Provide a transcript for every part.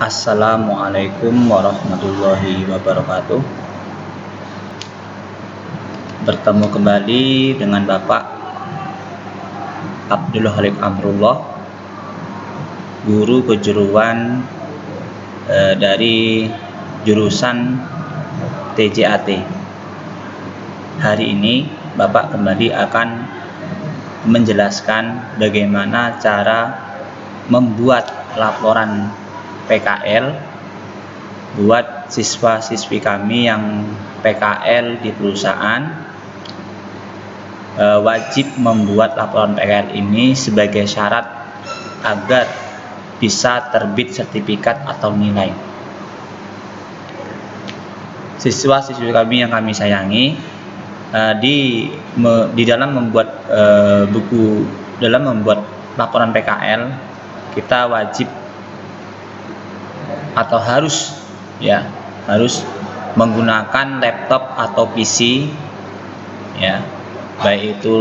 Assalamualaikum warahmatullahi wabarakatuh. Bertemu kembali dengan Bapak Abdul Halik Amrullah, guru kejuruan dari jurusan TJAT. Hari ini Bapak kembali akan menjelaskan bagaimana cara membuat laporan PKL buat siswa-siswi kami yang PKL di perusahaan. Wajib membuat laporan PKL ini sebagai syarat agar bisa terbit sertifikat atau nilai. Siswa-siswi kami yang kami sayangi, di dalam membuat dalam membuat laporan PKL, kita wajib atau harus menggunakan laptop atau PC, baik itu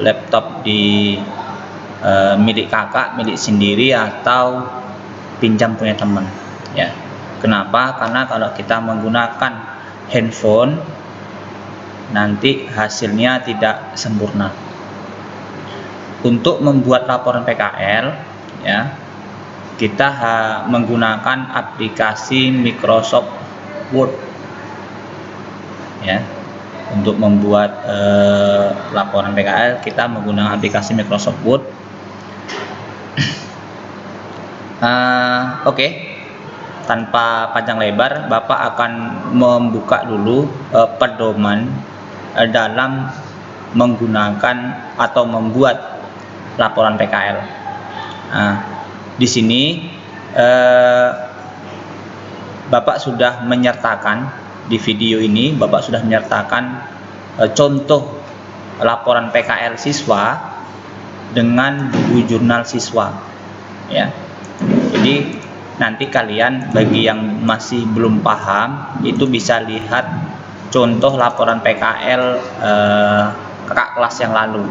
laptop milik kakak, milik sendiri, atau pinjam punya teman. Kenapa? Karena kalau kita menggunakan handphone nanti hasilnya tidak sempurna. Untuk membuat laporan PKL, kita menggunakan aplikasi Microsoft Word. Untuk membuat laporan PKL kita menggunakan aplikasi Microsoft Word. Oke. Tanpa panjang lebar, Bapak akan membuka dulu pedoman dalam menggunakan atau membuat laporan PKL. Di sini Bapak sudah menyertakan di video ini, Bapak sudah menyertakan contoh laporan PKL siswa dengan buku jurnal siswa. Jadi nanti kalian, bagi yang masih belum paham, itu bisa lihat contoh laporan PKL kakak kelas yang lalu,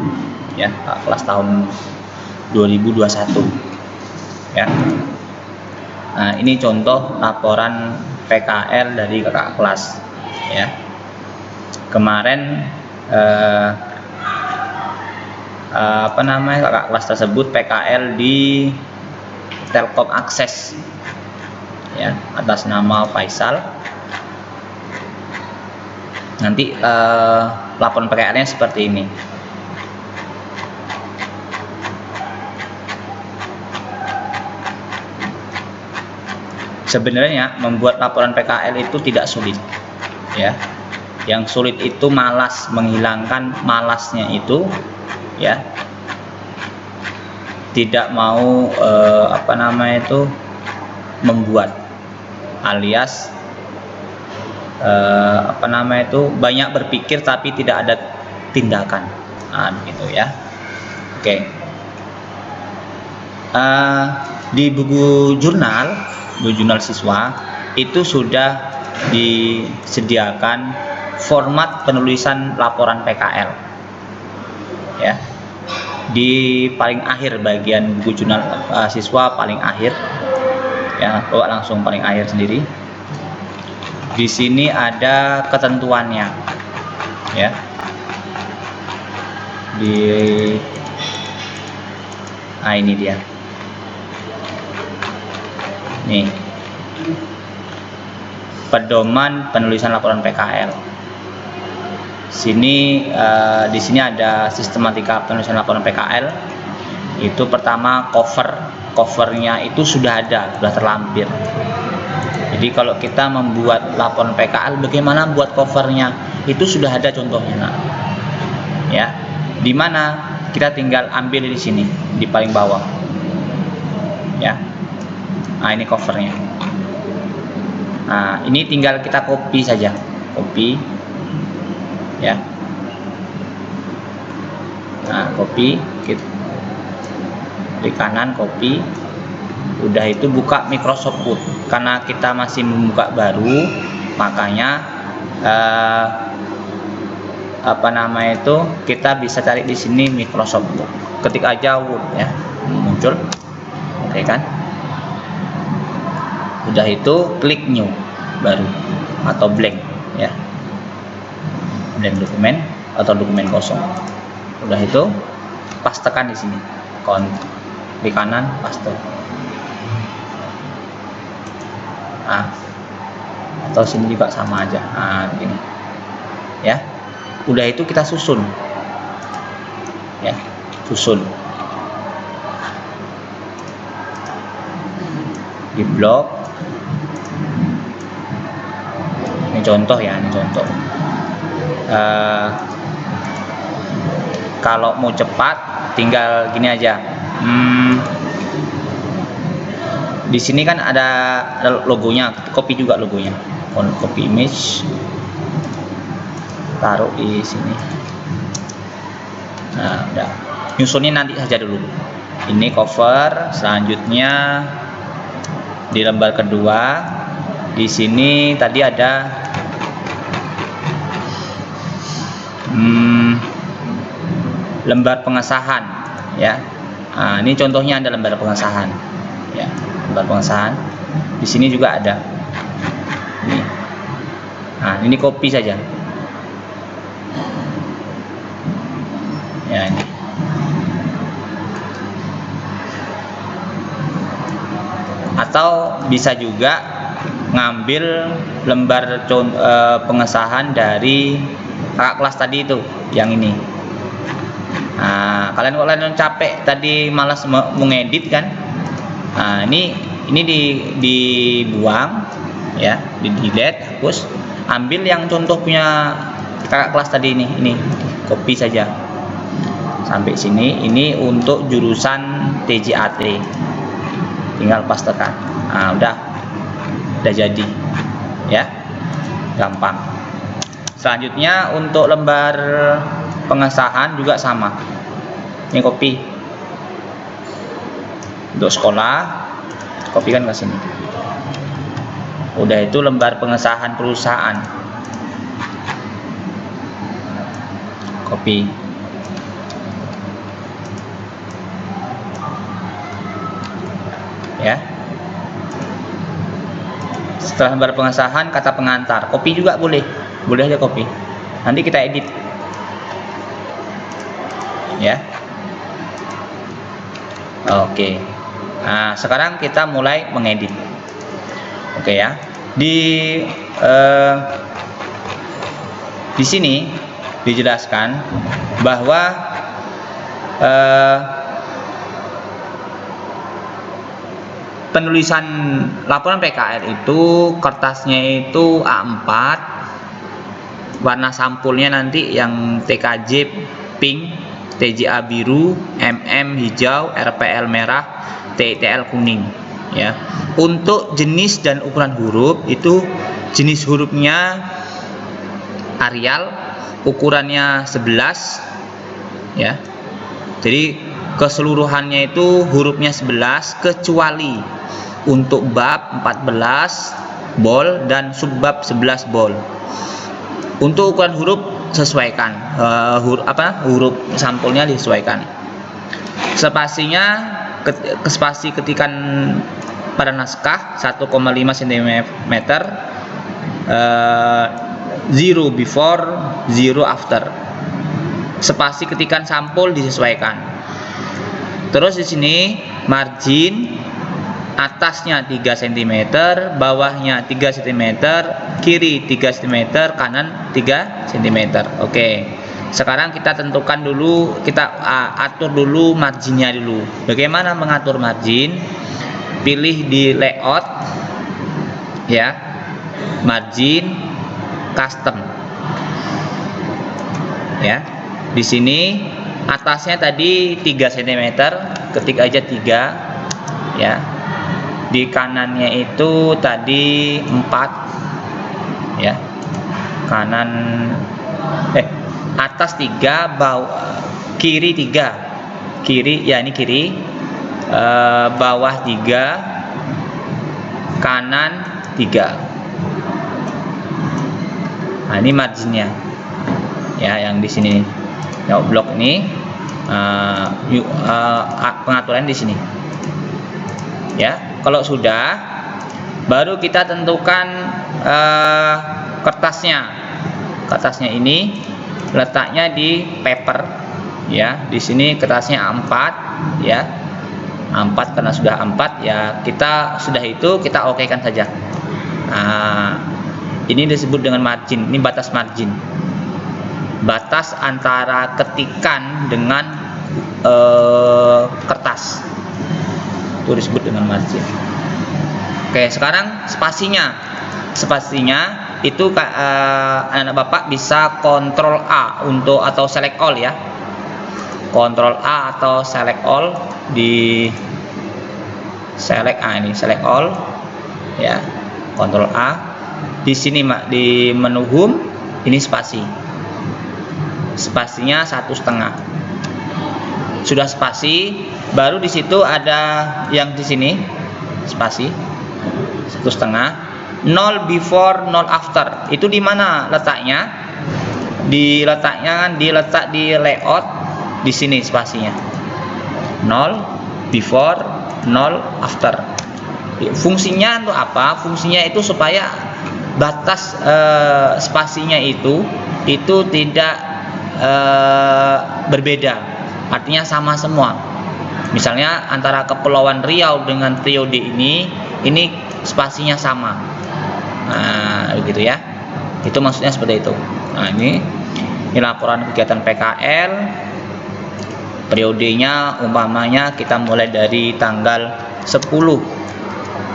kakak kelas tahun 2021. Ini contoh laporan PKL dari kakak kelas. Kemarin kakak kelas tersebut PKL di Telkom Akses, atas nama Faisal. Nanti laporan PKL-nya seperti ini. Sebenarnya membuat laporan PKL itu tidak sulit, Yang sulit itu malas, menghilangkan malasnya itu, tidak mau membuat, alias banyak berpikir tapi tidak ada tindakan. Oke. Di buku jurnal siswa itu sudah disediakan format penulisan laporan PKL, di paling akhir, bagian buku jurnal siswa paling akhir, bawa langsung paling akhir sendiri. Di sini ada ketentuannya, ini dia. Nih, pedoman penulisan laporan PKL. Di sini ada sistematika penulisan laporan PKL. Itu pertama, covernya itu sudah terlampir. Jadi kalau kita membuat laporan PKL, bagaimana buat covernya, itu sudah ada contohnya. Di mana kita tinggal ambil di sini, di paling bawah. Ini covernya. Ini tinggal kita copy saja, copy, copy, klik kanan, copy. Udah itu buka Microsoft Word. Karena kita masih membuka baru, makanya kita bisa cari di sini Microsoft Word. Ketik aja Word, muncul, oke kan? Udah itu klik new baru atau blank ya, blank dokumen atau dokumen kosong. Udah itu pastekan di sini, klik kanan paste. Nah, atau sini juga sama aja. Nah, begini ya. Udah itu kita susun ya, susun di blok. Ini contoh ya, ini contoh. Kalau mau cepat tinggal gini aja. Di sini kan ada logonya, copy juga logonya. Copy image, taruh di sini. Nah, udah. Nyusunnya nanti saja dulu. Ini cover, selanjutnya di lembar kedua. Di sini tadi ada lembar pengesahan ya. Nah, ini contohnya ada lembar pengesahan ya, lembar pengesahan. Di sini juga ada ini. Nah, ini copy saja ya, ini. Atau bisa juga ngambil lembar pengesahan dari kakak kelas tadi itu, yang ini. Nah, kalian capek tadi malas mengedit kan? Nah, ini dibuang ya, di delete, hapus. Ambil yang contoh punya kakak kelas tadi ini copy saja sampai sini. Ini untuk jurusan TJAT, tinggal pastekan. Nah, udah jadi ya, gampang. Selanjutnya untuk lembar pengesahan juga sama, ini copy untuk sekolah, copy kan ke sini. Udah itu lembar pengesahan perusahaan, copy. Ya. Setelah lembar pengesahan kata pengantar, copy juga boleh aja copy. Nanti kita edit. Ya. Oke. Nah, sekarang kita mulai mengedit. Oke ya. Di sini dijelaskan bahwa penulisan laporan PKL itu kertasnya itu A4, warna sampulnya nanti yang TKJ pink, TJA biru, MM hijau, RPL merah, TTL kuning ya. Untuk jenis dan ukuran huruf itu, jenis hurufnya Arial, ukurannya 11 ya. Jadi keseluruhannya itu hurufnya 11 kecuali untuk bab 14 bol dan subbab 11 bol. Untuk ukuran huruf sesuaikan, huruf sampulnya disesuaikan. Spasinya, spasi ketikan pada naskah 1,5 cm, 0 before, 0 after. Spasi ketikan sampul disesuaikan. Terus di sini margin atasnya 3 cm, bawahnya 3 cm, kiri 3 cm, kanan 3 cm. Oke. Sekarang kita tentukan dulu, kita atur dulu marginnya dulu. Bagaimana mengatur margin? Pilih di layout ya, margin custom ya. Di sini atasnya tadi 3 cm, ketik aja 3 ya. Di kanannya itu tadi 4 ya, kanan atas 3, bawah kiri 3, kiri ya, ini kiri, bawah 3, kanan 3. Nah, ini marginnya ya, yang di sini ya, blok ini pengaturan di sini ya. Kalau sudah, Baru kita tentukan kertasnya. Kertasnya ini letaknya di paper, ya. Di sini kertasnya A4, ya. A4 karena sudah A4, ya kita sudah itu kita okekan saja. Nah, ini disebut dengan margin. Ini batas margin, batas antara ketikan dengan kertas, itu disebut dengan margin. Oke, sekarang spasinya itu anak bapak bisa kontrol A untuk atau select all, ya. Kontrol A atau select all, di select A, ini select all, ya. Kontrol A di sini di menu home, ini spasinya 1,5. Sudah spasi, baru di situ ada yang di sini spasi 1,5. 0 before 0 after itu di mana letaknya? Diletak di layout, di sini spasinya 0 before 0 after. Fungsinya untuk apa? Fungsinya itu supaya batas spasinya itu tidak berbeda, artinya sama semua. Misalnya antara Kepulauan Riau dengan periode ini spasinya sama. Nah, begitu ya. Itu maksudnya seperti itu. Nah, ini laporan kegiatan PKL. Periodenya umpamanya kita mulai dari tanggal 10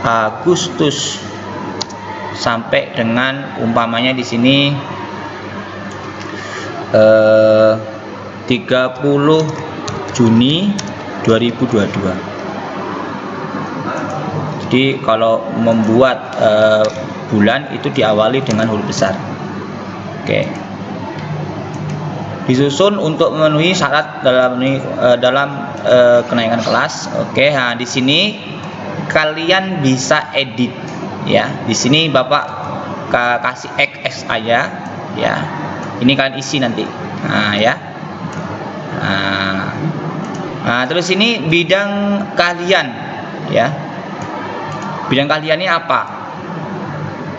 Agustus sampai dengan umpamanya di sini 30 Juni 2022. Jadi kalau membuat bulan itu diawali dengan huruf besar. Oke. Disusun untuk memenuhi syarat dalam kenaikan kelas. Oke, nah di sini kalian bisa edit, ya. Di sini Bapak kasih X aja, ya. Ini kalian isi nanti. Nah, ya. Nah, terus ini bidang kalian, ya. Bidang kalian ini apa?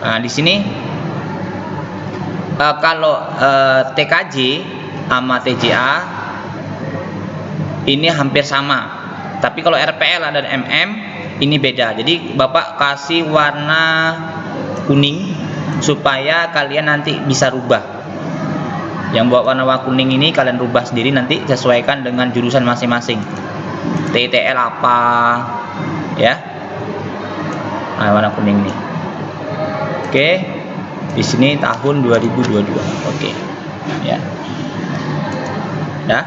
Nah, di sini kalau TKJ sama TJA ini hampir sama, tapi kalau RPL dan MM ini beda. Jadi Bapak kasih warna kuning supaya kalian nanti bisa rubah. Yang buat warna kuning ini kalian rubah sendiri, nanti sesuaikan dengan jurusan masing-masing. TTL apa, ya. Nah, warna kuning ini. Oke. Di sini tahun 2022. Oke. Ya. Ya.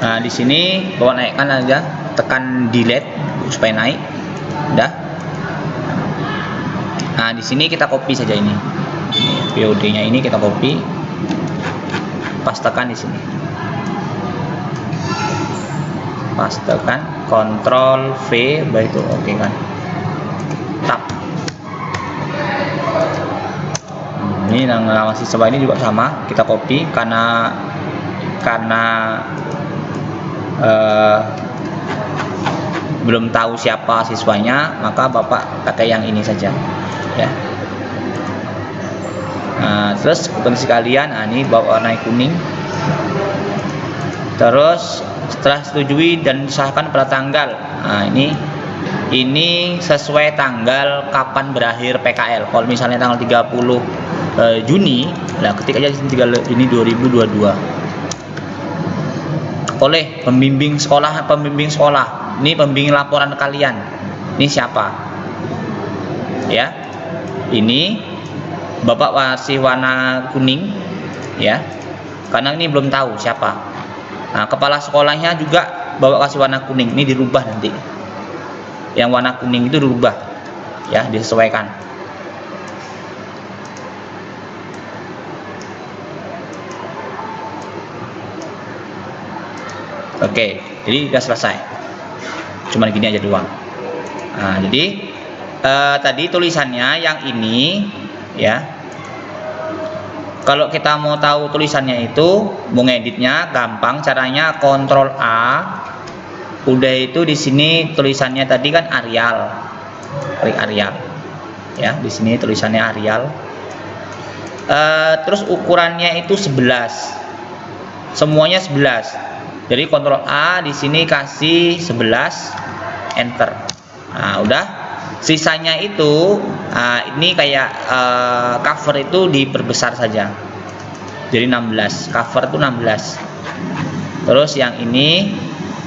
Nah, di sini Bapak naikkan aja, tekan delete supaya naik. Udah. Nah, di sini kita copy saja ini. POD-nya ini kita copy. Pastekan di sini. Pastekan, Ctrl V, baik itu oke kan. Tab. Ini nama siswa ini juga sama, kita copy karena belum tahu siapa siswanya, maka Bapak pakai yang ini saja, ya. Nah, terus kondisi kalian, ini bawa warna kuning. Terus setelah setujui dan disahkan pada tanggal, nah ini sesuai tanggal kapan berakhir PKL. Kalau misalnya tanggal 30 Juni, nah ketik aja di sini 30 Juni 2022. Oleh pembimbing sekolah. Ini pembimbing laporan kalian. Ini siapa? Ya. Ini Bapak kasih warna kuning, ya. Karena ini belum tahu siapa. Nah, kepala sekolahnya juga Bapak kasih warna kuning. Ini dirubah nanti. Yang warna kuning itu dirubah, ya, disesuaikan. Oke, jadi sudah selesai. Cuma gini aja doang. Nah, jadi tadi tulisannya yang ini, ya. Kalau kita mau tahu tulisannya itu, mau ngeditnya gampang. Caranya Ctrl A. Udah itu di sini tulisannya tadi kan Arial. klik Arial. Ya, di sini tulisannya Arial. Terus ukurannya itu 11. Semuanya 11. Jadi Ctrl A di sini kasih 11, enter. Nah, udah. Sisanya itu ini kayak cover itu diperbesar saja. Jadi 16. Cover itu 16. Terus yang ini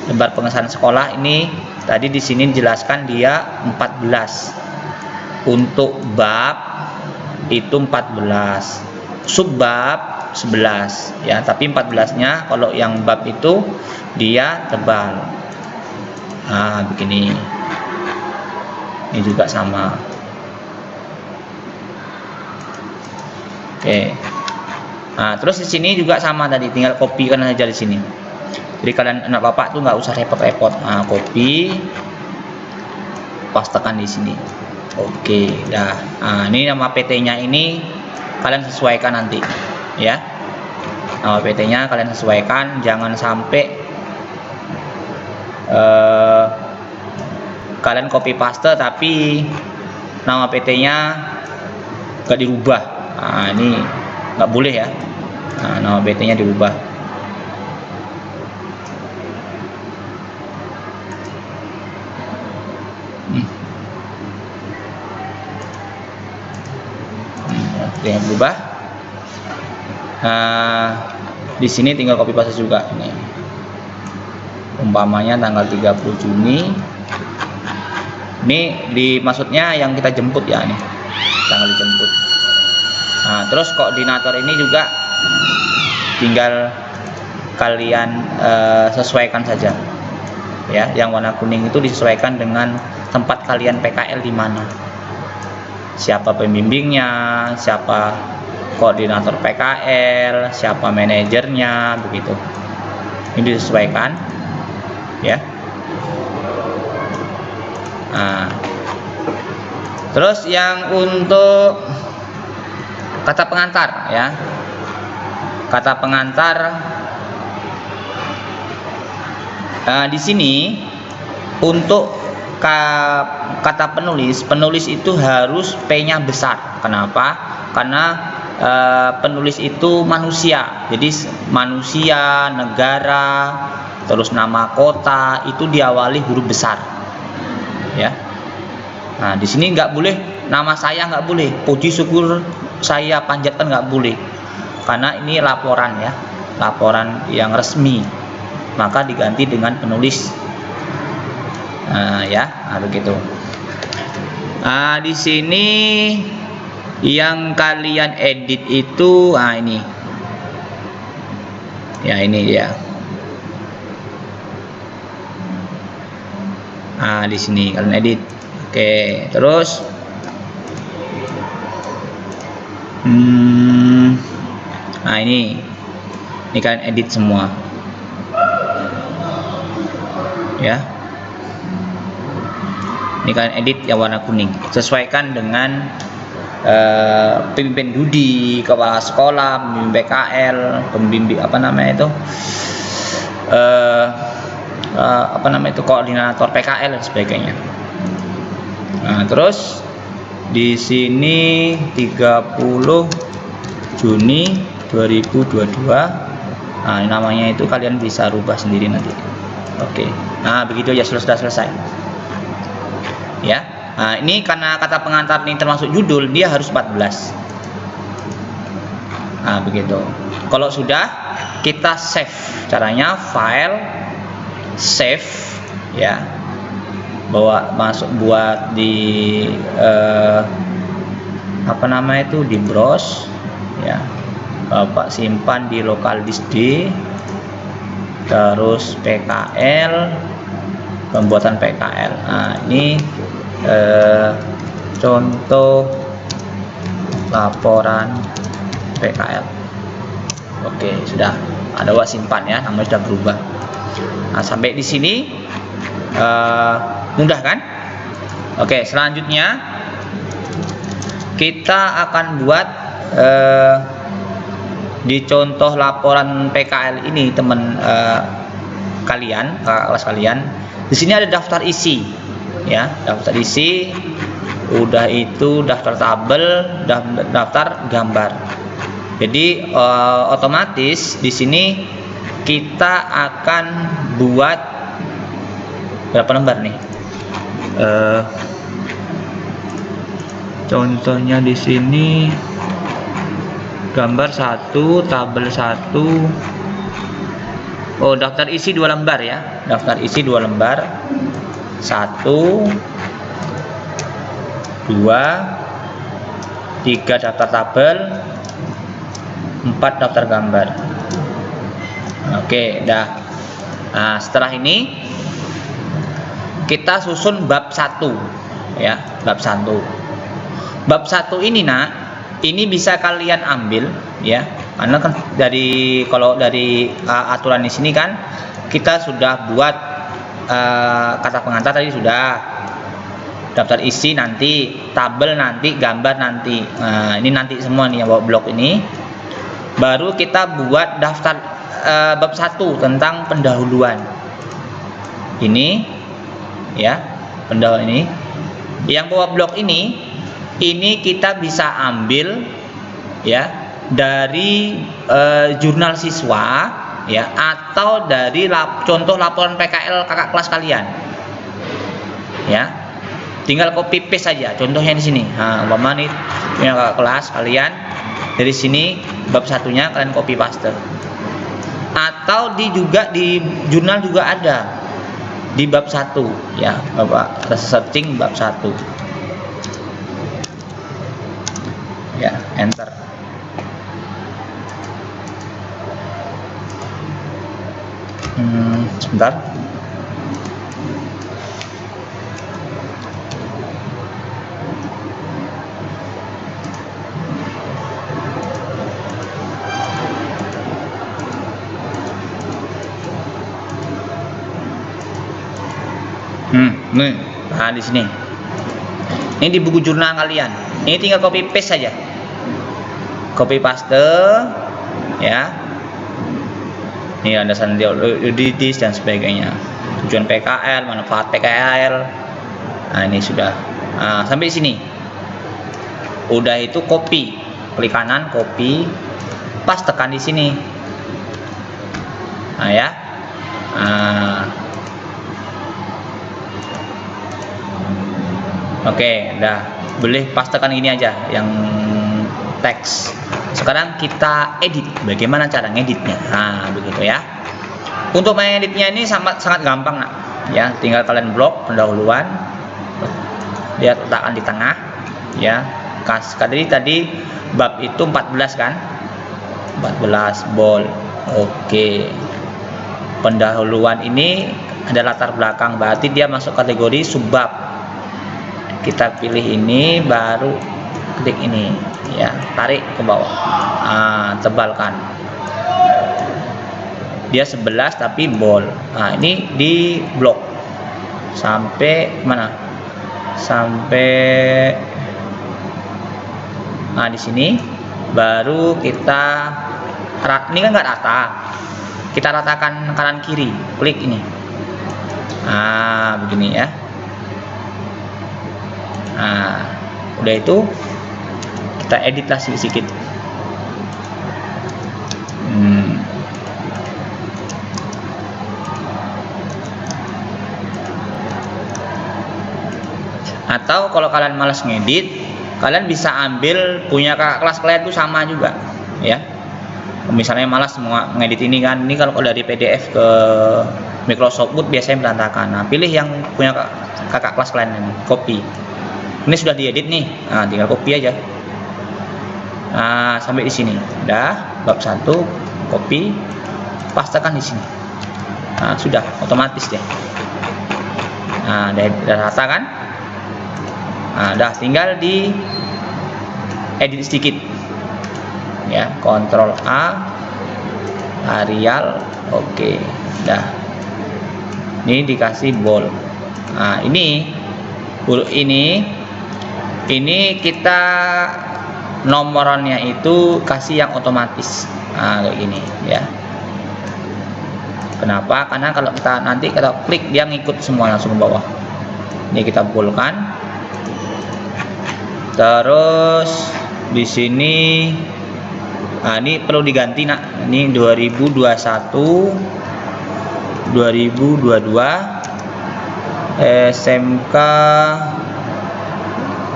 lembar pengesahan sekolah ini tadi di sini dijelaskan dia 14. Untuk bab itu 14. Subbab 11 ya, tapi 14-nya kalau yang bab itu dia tebal. Nah, begini. Ini juga sama. Oke. Nah, terus di sini juga sama tadi, tinggal kopikan aja di sini. Jadi kalian anak bapak tuh nggak usah repot-repot. Nah, copy, pastekan di sini. Oke, dah. Nah, ini nama PT-nya ini kalian sesuaikan nanti, ya. Nama PT-nya kalian sesuaikan, jangan sampai kalian copy paste tapi nama PT-nya nggak dirubah. Nah, ini nggak boleh ya. Nah, nama PT-nya dirubah. Yang berubah. Nah, di sini tinggal copy paste juga ini. Umpamanya tanggal 30 Juni. Ini maksudnya yang kita jemput ya, nih. Tanggal dijemput. Nah, terus koordinator ini juga tinggal kalian sesuaikan saja. Ya, yang warna kuning itu disesuaikan dengan tempat kalian PKL di mana. Siapa pembimbingnya, siapa koordinator PKL, siapa manajernya, begitu. Ini disesuaikan, ya. Nah, terus yang untuk kata pengantar, ya. Kata pengantar di sini untuk kata penulis itu harus P-nya besar. Kenapa? Karena penulis itu manusia. Jadi manusia, negara, terus nama kota itu diawali huruf besar. Ya. Nah, di sini nggak boleh nama saya, nggak boleh. Puji syukur saya panjatkan, nggak boleh. Karena ini laporan ya, laporan yang resmi. Maka diganti dengan penulis. Ya, begitu. Di sini yang kalian edit itu, ini. Ya, ini ya. Di sini kalian edit. Oke, terus ini kalian edit semua. Ya. Ini kalian edit yang warna kuning, sesuaikan dengan pemimpin Dudi, kepala sekolah, pembimbing PKL, pembimbing koordinator PKL dan sebagainya. Nah, terus di sini 30 Juni 2022. Nah, namanya itu kalian bisa rubah sendiri nanti. Oke. Nah, begitu ya, sudah selesai. Ya. Nah, ini karena kata pengantar ini termasuk judul, dia harus 14. Nah, begitu. Kalau sudah, kita save. Caranya file, save, ya. Masuk buat di di browse, ya. Bapak simpan di local disk D, terus PKL, pembuatan PKL. Nah, ini contoh laporan PKL. Oke, sudah ada simpan ya, namanya sudah berubah. Nah, sampai di sini mudah kan? Oke, selanjutnya kita akan buat di contoh laporan PKL ini, teman kalian, kelas kalian. Di sini ada daftar isi. ya, daftar isi, udah itu daftar tabel, daftar gambar. Jadi otomatis di sini kita akan buat berapa lembar nih? Contohnya di sini gambar 1, tabel 1. Oh, daftar isi 2 lembar ya. Daftar isi 2 lembar. 1 2 3 daftar tabel, 4 daftar gambar. Oke, dah. Nah, setelah ini kita susun bab 1 ya, bab 1. Bab 1 ini nak, ini bisa kalian ambil ya. Karena kan kalau dari aturan di sini kan kita sudah buat kata pengantar tadi sudah, daftar isi nanti, tabel nanti, gambar nanti. Nah, ini nanti semua nih ya, blok ini. Baru kita buat daftar bab 1 tentang pendahuluan. Ini ya, pendahuluan ini. Yang bawah blok ini kita bisa ambil ya dari jurnal siswa ya, atau dari contoh laporan PKL kakak kelas kalian ya, tinggal copy paste saja contohnya di sini. Nah, umpama nih punya kakak kelas kalian, dari sini bab 1-nya kalian copy paste, atau juga di jurnal juga ada di bab 1 ya, Bapak searching bab 1 ya, enter. Sebentar. Nih, nah di sini. Ini di buku jurnal kalian. Ini tinggal copy paste saja. Copy paste ya. Ini ada sandiodidis dan sebagainya. Tujuan PKL, manfaat PKL. Nah, ini sudah. Nah, sampai sini. Udah itu copy. Klik kanan, copy. Pas tekan di sini. Nah, ya. Nah. Oke, udah. Boleh pas tekan ini aja yang teks. Sekarang kita edit. Bagaimana cara ngeditnya? Nah, begitu ya. Untuk mengeditnya ini sangat gampang nak. Ya, tinggal kalian blok pendahuluan. Dia letakkan di tengah. Ya. Tadi bab itu 14 kan? 14 bold. Oke. Pendahuluan ini ada latar belakang, berarti dia masuk kategori subbab. Kita pilih ini, baru klik ini ya, tarik ke bawah, tebalkan. Dia 11 tapi bold. Nah, ini di blok sampai mana? Sampai di sini baru kita ini kan nggak rata, kita ratakan kanan kiri, klik ini. Begini ya. Nah, udah itu kita edit lah sedikit. Atau kalau kalian malas ngedit, kalian bisa ambil punya kakak kelas kalian itu sama juga ya. Misalnya malas semua ngedit ini kan, ini kalau dari PDF ke Microsoft Word biasanya berantakan. Nah, pilih yang punya kakak kelas kalian ini, copy. Ini sudah diedit nih, nah tinggal copy aja. Nah, sampai di sini, udah bab 1, copy, pastekan di sini. Nah, sudah otomatis deh. Nah, udah rata kan? Nah, udah tinggal di edit sedikit. Ya, Ctrl A, Arial, oke, udah. Ini dikasih bold. Nah, ini kita nomornya itu kasih yang otomatis. Nah, kayak gini ya. Kenapa? Karena kalau kita nanti klik dia ngikut semua langsung ke bawah. Ini kita boldkan. Terus di sini ini perlu diganti nak. Ini 2021 2022 SMK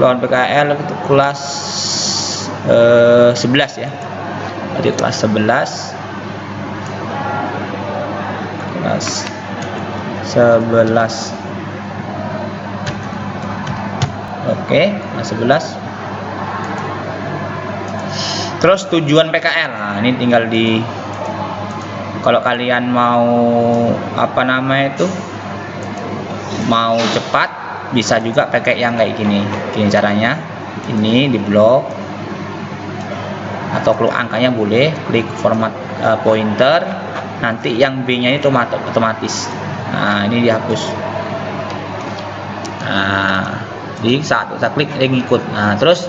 lawan PKL itu kelas 11 ya. Jadi kelas 11 Oke, kelas 11. Terus tujuan PKL. Nah, ini tinggal di, kalau kalian mau apa namanya itu, mau cepat, bisa juga pakai yang kayak gini. Gini caranya. Ini di blok atau klik angkanya boleh, klik format pointer, nanti yang B-nya itu otomatis. Nah, ini dihapus. Nah, di saat kita klik dia ngikut. Nah, terus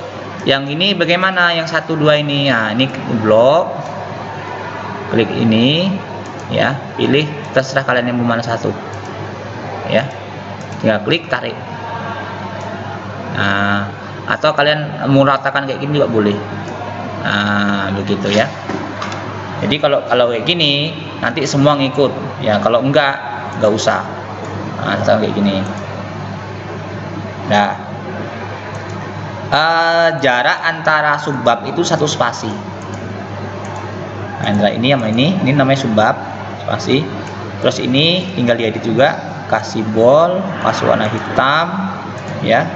yang ini bagaimana? Yang 1 2 ini. Nah, ini blok. Klik ini ya, pilih terserah kalian yang mau mana satu. Ya. Tinggal klik tarik. Nah, atau kalian mau ratakan kayak gini juga boleh. Nah, begitu ya. Jadi kalau kayak gini nanti semua ngikut ya, kalau enggak usah. Nah, kayak gini. Nah, jarak antara subbab itu 1 spasi. Nah, antara ini sama ini namanya subbab, spasi. Terus ini tinggal diedit juga, kasih bold, kasih warna hitam ya.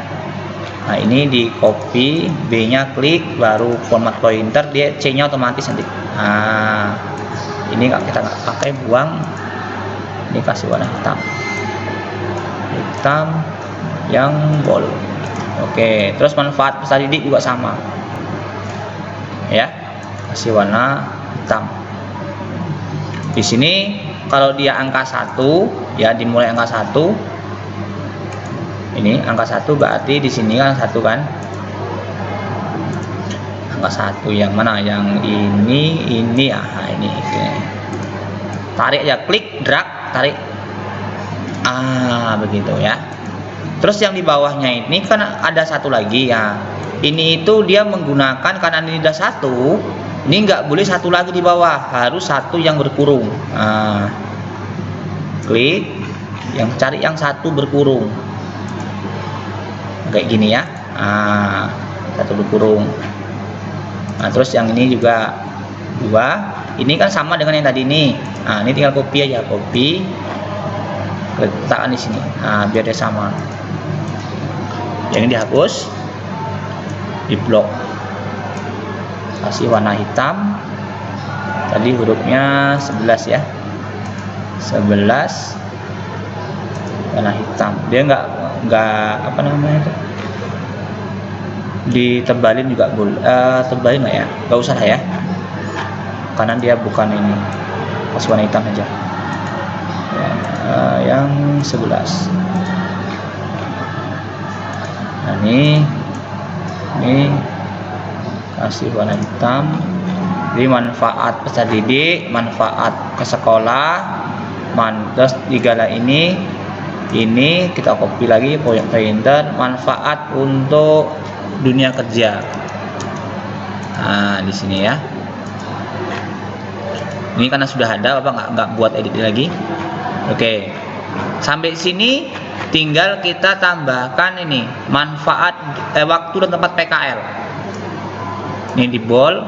Nah, ini di copy, B-nya klik, baru format pointer, dia C-nya otomatis nanti. Nah, ini kita nggak pakai, buang. Ini kasih warna hitam yang bold. Oke, terus manfaat peserta didik juga sama ya, kasih warna hitam. Di sini kalau dia angka 1 ya, dimulai angka 1. Ini angka 1 berarti di sini kan 1 kan. Angka 1 yang mana? Yang ini ini. Tarik ya, klik, drag, tarik. Begitu ya. Terus yang di bawahnya ini kan ada 1 lagi ya. Ini itu dia menggunakan, karena ini udah 1, ini nggak boleh 1 lagi di bawah, harus 1 yang berkurung. Klik, yang cari yang 1 berkurung. Kayak gini ya. 1 berkurung. Nah, terus yang ini juga 2. Ini kan sama dengan yang tadi ini. Nah, ini tinggal copy aja, copy, letakkan di sini. Nah, biar dia sama. Yang ini dihapus, di blok, kasih warna hitam. Tadi hurufnya 11 ya, 11 warna hitam. Dia nggak apa namanya itu, ditebalin juga boleh. Tebalin nggak ya? Nggak usah lah ya, karena dia bukan ini, kasih warna hitam aja. Yang 11. Nah, ini kasih warna hitam. Jadi manfaat peserta didik, manfaat ke sekolah, terus digala ini kita copy lagi pointer, manfaat untuk dunia kerja. Nah, di sini ya. Ini karena sudah ada, Bapak nggak buat edit lagi. Oke, sampai sini tinggal kita tambahkan ini manfaat waktu dan tempat PKL. Ini di bold,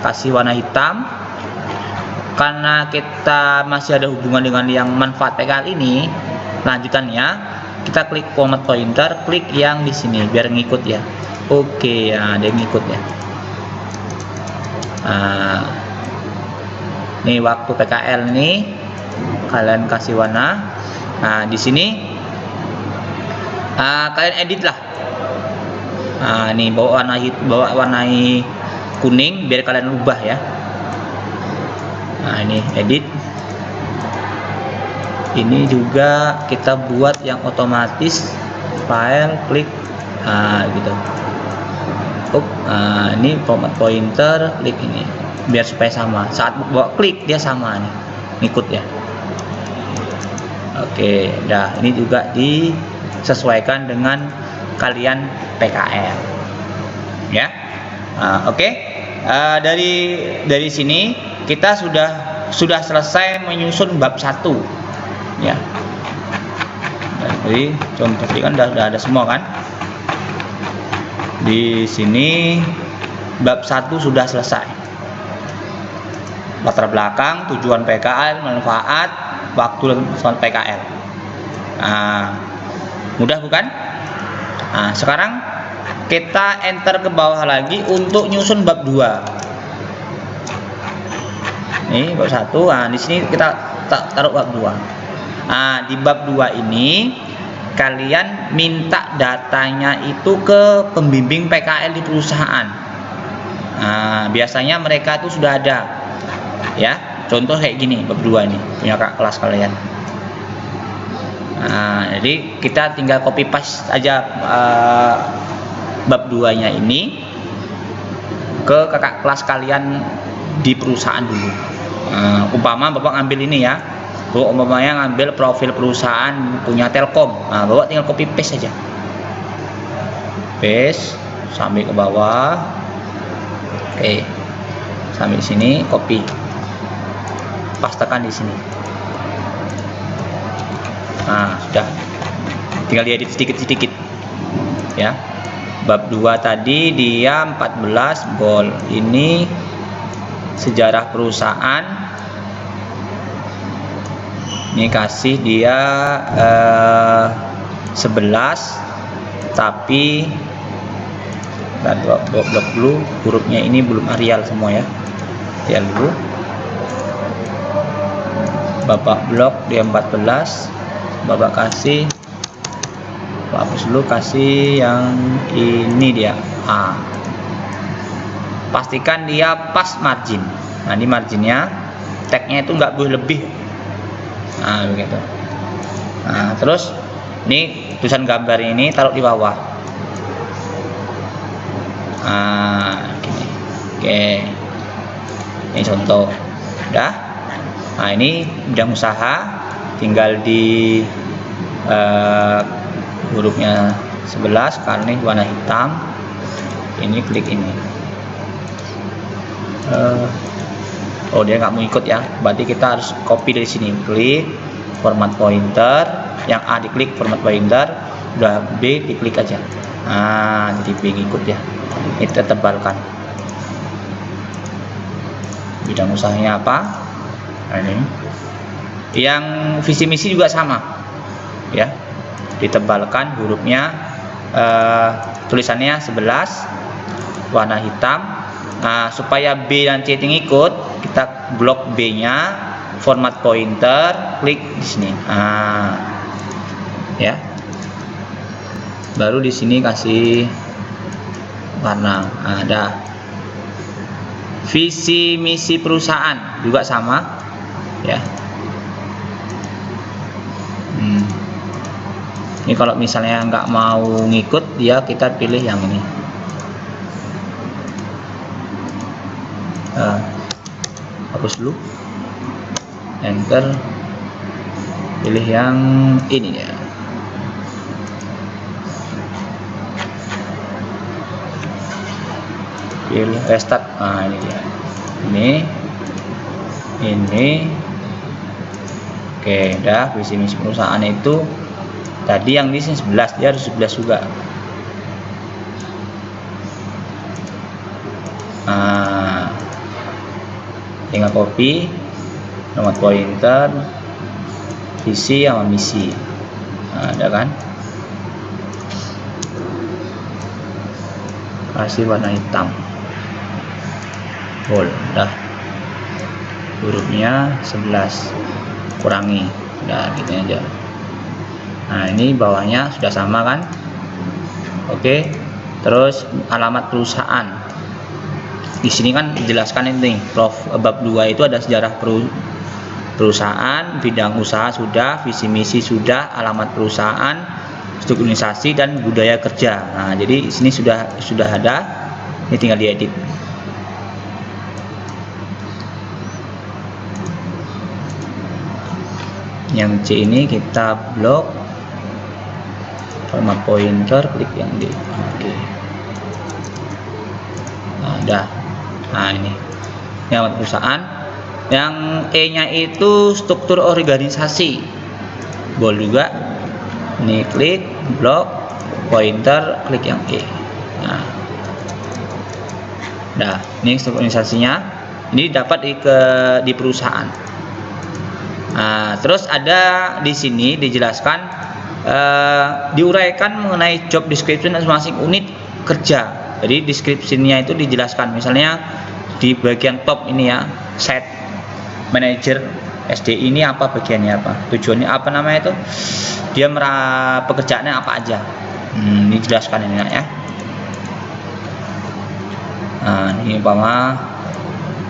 kasih warna hitam. Karena kita masih ada hubungan dengan yang manfaat PKL ini, lanjutannya kita klik format pointer, klik yang di sini biar ngikut ya. Oke ya, dia ngikut ya. Ini waktu PKL nih, kalian kasih warna. Nah, di sini kalian edit lah. Ini bawa warna kuning biar kalian ubah ya. Nah, ini edit. Ini juga kita buat yang otomatis, file, klik, gitu. Ini format pointer, klik ini biar supaya sama. Saat bawa klik dia sama nih, ngikut ya. Oke, dah ini juga di sesuaikan dengan kalian PKL ya. Oke. Dari sini kita sudah selesai menyusun bab 1 ya. Jadi contoh tadi kan sudah ada semua kan. Di sini bab 1 sudah selesai. Latar belakang, tujuan PKL, manfaat, waktu dan PKL. Mudah bukan? Sekarang kita enter ke bawah lagi untuk nyusun bab 2. Ini bab 1. Di sini kita taruh bab 2. Di bab 2 ini kalian minta datanya itu ke pembimbing PKL di perusahaan. Biasanya mereka itu sudah ada ya. Contoh kayak gini, bab 2 ini punya kelas kalian. Jadi kita tinggal copy paste aja bab 2-nya ini ke kakak kelas kalian di perusahaan dulu. Umpama Bapak ngambil ini ya, umpamanya ngambil profil perusahaan punya Telkom. Bapak tinggal copy paste aja, paste sampai ke bawah. Oke, sampai sini copy, pastekan di sini. Sudah, tinggal diedit sedikit-sedikit ya. Bab 2 tadi dia 14 gol. Ini sejarah perusahaan. Ini kasih dia 11, tapi blok dulu, hurufnya ini belum Arial semua ya. Arial dulu. Bapak blok dia 14. Bapak kasih, hapus dulu, kasih yang ini dia pastikan dia pas margin. Di marginnya tagnya itu nggak boleh lebih. Begitu. Terus ini tulisan gambar ini taruh di bawah. Gini. Oke, ini contoh udah. Ini bidang usaha, tinggal di hurufnya 11 karena ini warna hitam. Ini klik ini. Dia nggak mau ikut ya, berarti kita harus copy dari sini, klik format pointer, yang A diklik format pointer, udah B diklik aja. Jadi B ngikut ya. Ini kita tebalkan. Bidang usahanya apa? Ini yang visi misi juga sama ya, ditebalkan hurufnya, tulisannya 11 warna hitam. Supaya B dan C ngikut, kita blok B nya, format pointer, klik di sini. Ya, baru di sini kasih warna. Ada visi misi perusahaan juga sama ya. Ini kalau misalnya nggak mau ngikut dia, kita pilih yang ini. Hapus dulu, enter, pilih yang ini ya. Pilih restart. Ini dia. Ini. Oke, udah visi misi perusahaan itu tadi yang di sini 11, dia harus 11 juga. Tinggal copy format pointer, visi sama misi. Ada kan? Kasih warna hitam. Udah. Hurufnya 11. Kurangi. Udah gitu aja. Ini bawahnya sudah sama kan? Oke. Terus alamat perusahaan. Di sini kan dijelaskan ini, bab 2 itu ada sejarah perusahaan, bidang usaha sudah, visi misi sudah, alamat perusahaan, struktur organisasi dan budaya kerja. Jadi di sini sudah ada. Ini tinggal diedit. Yang C ini kita blok. format pointer, klik yang D. Oke. Nah, udah. Nah, ini alamat perusahaan. Yang E nya itu struktur organisasi. Boleh juga. Ini klik blok pointer, klik yang E. Nah, ini struktur organisasinya. Ini dapat di perusahaan. Nah, terus ada di sini dijelaskan, diuraikan mengenai job description masing-masing unit kerja. Jadi deskripsinya itu dijelaskan. Misalnya di bagian top ini ya, set manager SDI ini apa bagiannya, apa tujuannya, apa namanya itu, dia pekerjaannya apa aja. Ini jelaskan ini ya. Nah, ini umpama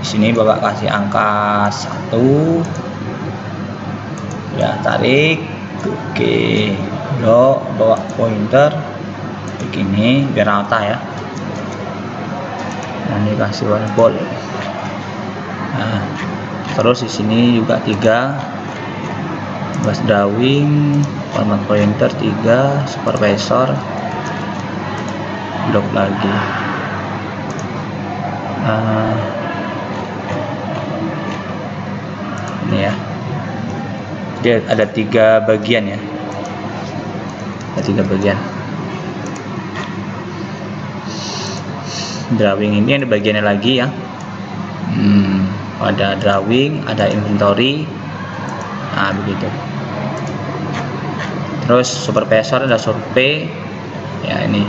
di sini Bapak kasih angka 1, ya tarik, oke, bawa pointer begini biar rata ya. Nah, ini kasih warna bold. Nah, terus di sini juga 3, bas drawing, format pointer 3, supervisor, blok lagi. Ini ya, dia ada 3 bagian ya, ada 3 bagian. Drawing ini ada bagiannya lagi ya. Ada drawing, ada inventory, nah begitu. Terus supervisor ada survei ya, ini.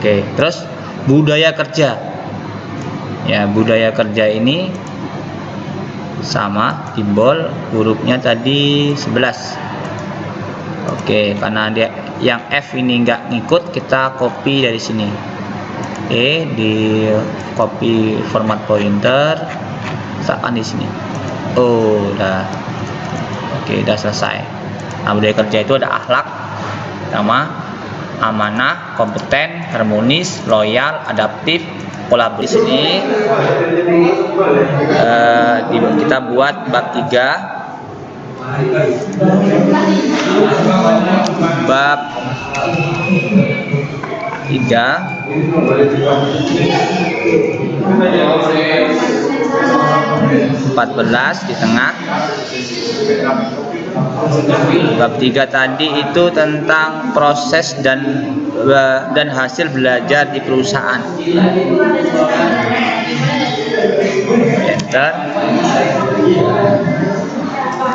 Oke, terus budaya kerja ya, budaya kerja ini sama, simbol hurufnya tadi 11. Oke, karena dia yang F ini nggak ngikut, kita copy dari sini. Oke, di copy format pointer, letakkan di sini. Oh, udah. Oke, udah selesai. Nah, budaya kerja itu ada akhlak, sama, amanah, kompeten, harmonis, loyal, adaptif, kolaborasi. Di sini kita buat bab 3, bab 3 14 di tengah. Bab 3 tadi itu tentang proses dan hasil belajar di perusahaan. Enter.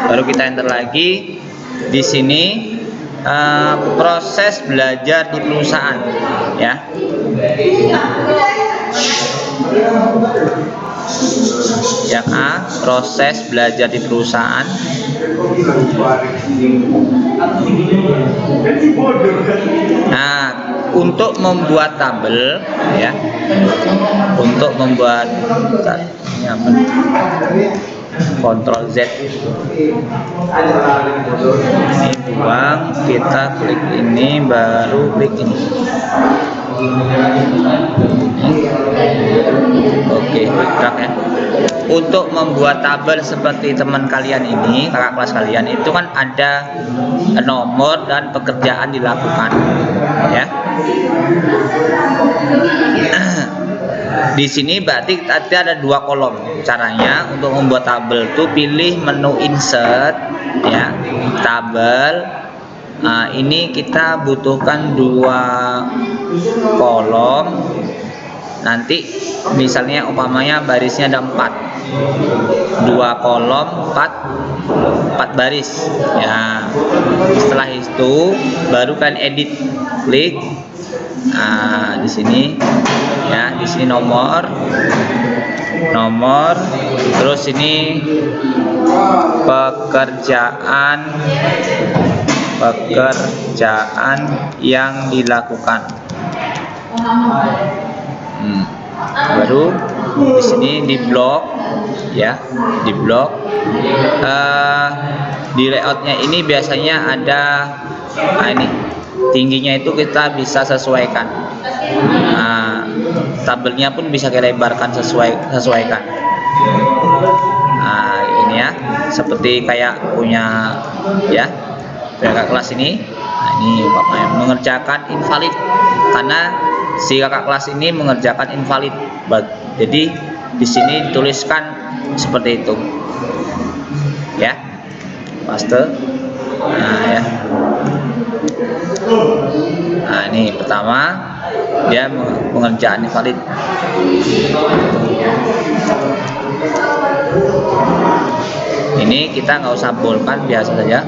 Baru kita enter lagi. Di sini proses belajar di perusahaan ya. Yang A, proses belajar di perusahaan. Nah, untuk membuat tabel ya, untuk membuat ini apa? Ctrl Z. Ini buang, kita klik ini, baru klik ini. Oke, gerak ya. Untuk membuat tabel seperti teman kalian ini, kakak kelas kalian itu kan ada nomor dan pekerjaan dilakukan ya. Di sini berarti ada 2 kolom. Caranya untuk membuat tabel tuh pilih menu insert ya, tabel. Nah, ini kita butuhkan 2 kolom. Nanti misalnya umpamanya barisnya ada 4, 2 kolom 4 baris ya. Setelah itu baru kan edit, klik. Nah, di sini ya, di sini nomor, terus ini pekerjaan yang dilakukan. Baru di sini di blok ya, di blok. Di layoutnya ini biasanya ada, nah ini tingginya itu kita bisa sesuaikan. Nah, tabelnya pun bisa kita lebarkan sesuaikan. Nah, ini ya, seperti kayak punya ya kakak kelas ini. Ini umpamanya mengerjakan invalid, karena si kakak kelas ini mengerjakan invalid. Jadi di sini dituliskan seperti itu, ya, paste. Nah, ya. Nah, ini pertama dia pengerjaan invalid. Ini kita nggak usah bolkan, biasa saja.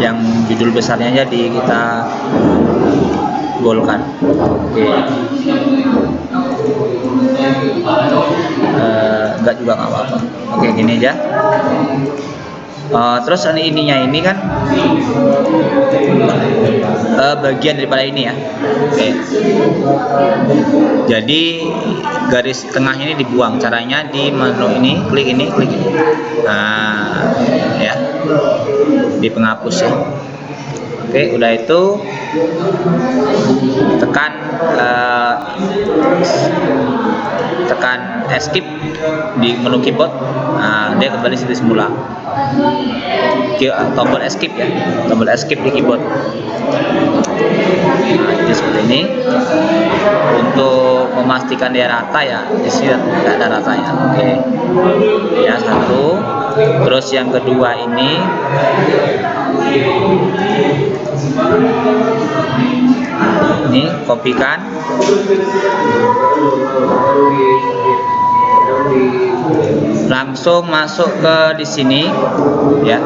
Yang judul besarnya jadi kita bolkan. Oke. Enggak juga nggak apa-apa. Oke, gini aja. Terus ininya ini kan bagian daripada ini ya. Oke. Jadi garis tengahnya ini dibuang. Caranya di menu ini, klik ini. Nah, ya, di penghapus ya. Oke, udah itu tekan escape di menu keyboard. Nah, dia kembali seperti semula. Tombol escape ya, tombol escape di keyboard. Nah, jadi seperti ini. Untuk memastikan dia rata ya, di sini tidak ada ratanya. Oke, ya, satu. Terus yang kedua ini kopikan. Langsung masuk ke di sini ya.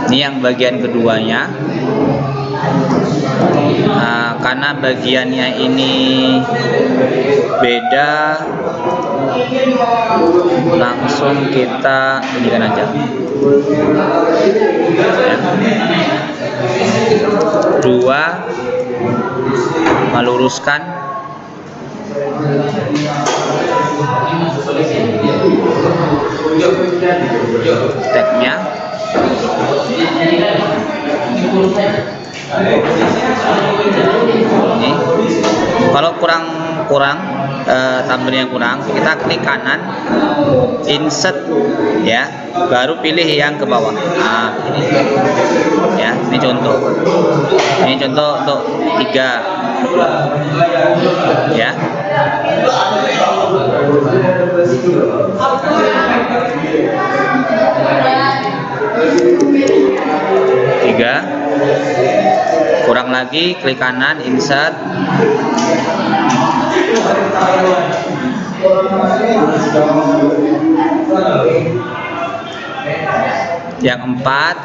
Ini yang bagian keduanya. Karena bagiannya ini beda, langsung kita jadikan aja ya. 2 meluruskan, tagnya. Ini kalau kurang thumbnailnya kurang, kita klik kanan, insert ya, baru pilih yang ke bawah. Nah, ini ya, ini contoh untuk 3 ya. Kurang lagi, klik kanan, insert. Yang 4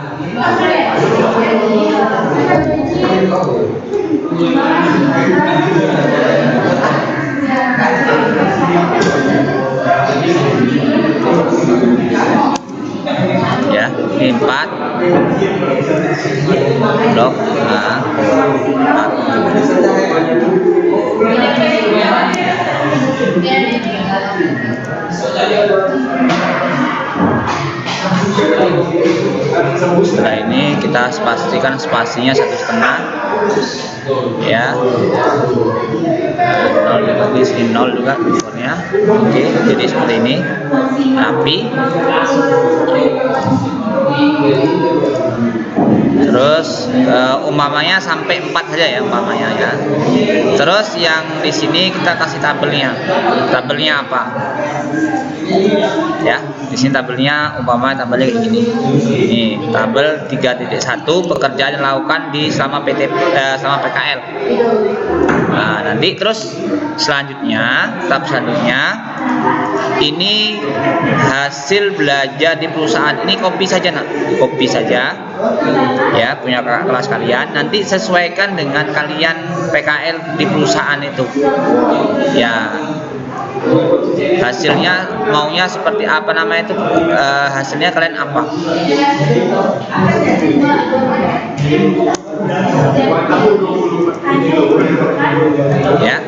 ya, ini 4 blok. Setelah ini kita pastikan spasinya 1,5 ya. 0 juga, di sini 0 juga keyboardnya. Oke, jadi seperti ini rapi. Terus umpamanya sampai 4 saja ya, umpamanya ya. Terus yang di sini kita kasih tabelnya. Tabelnya apa? Ya, di sini tabelnya umpamanya tabelnya kayak gini. Ini tabel 3.1 pekerjaan yang dilakukan di selama PKL. Nah, nanti terus selanjutnya, tahap selanjutnya ini hasil belajar di perusahaan. Ini copy saja nak, copy saja ya, punya kakak kelas kalian. Nanti sesuaikan dengan kalian PKL di perusahaan itu ya. Hasilnya maunya seperti apa, namanya itu hasilnya kalian apa ya.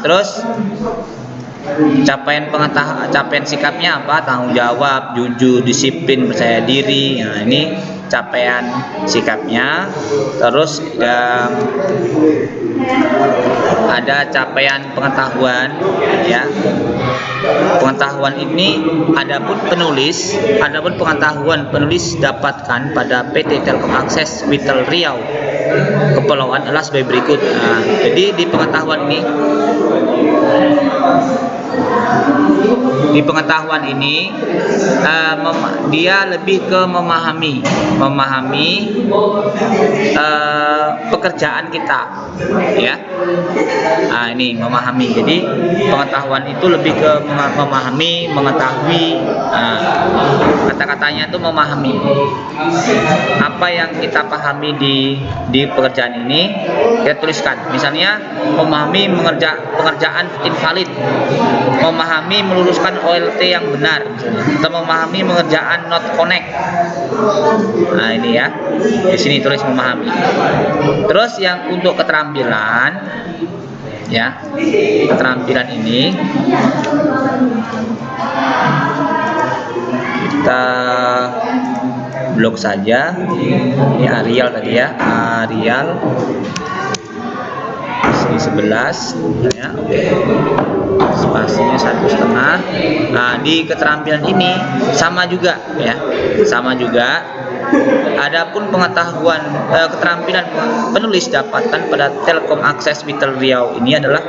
Terus capaian sikapnya apa? Tanggung jawab, jujur, disiplin, percaya diri. Nah, ini capaian sikapnya. Terus ada capaian pengetahuan, ya. Pengetahuan ini adapun pengetahuan penulis dapatkan pada PT Telkom Akses Witel Riau Kepulauan adalah sebagai berikut. Nah, jadi di pengetahuan ini dia lebih ke memahami pekerjaan kita, ya. Nah, ini memahami. Jadi pengetahuan itu lebih ke memahami, mengetahui. Nah, kata-katanya itu memahami apa yang kita pahami di pekerjaan ini, kita tuliskan. Misalnya memahami pengerjaan invalid, memahami meluruskan OLT yang benar, misalnya, atau memahami pengerjaan not connect. Nah, ini ya, di sini tulis memahami. Terus yang untuk keterampilan, ya, keterampilan ini kita blok saja. Ini Arial tadi ya, Arial sini 11, ya. Spasinya 1,5. Nah, di keterampilan ini sama juga, ya, sama juga. Adapun pengetahuan keterampilan penulis dapatkan pada Telkom Akses Witel Riau ini adalah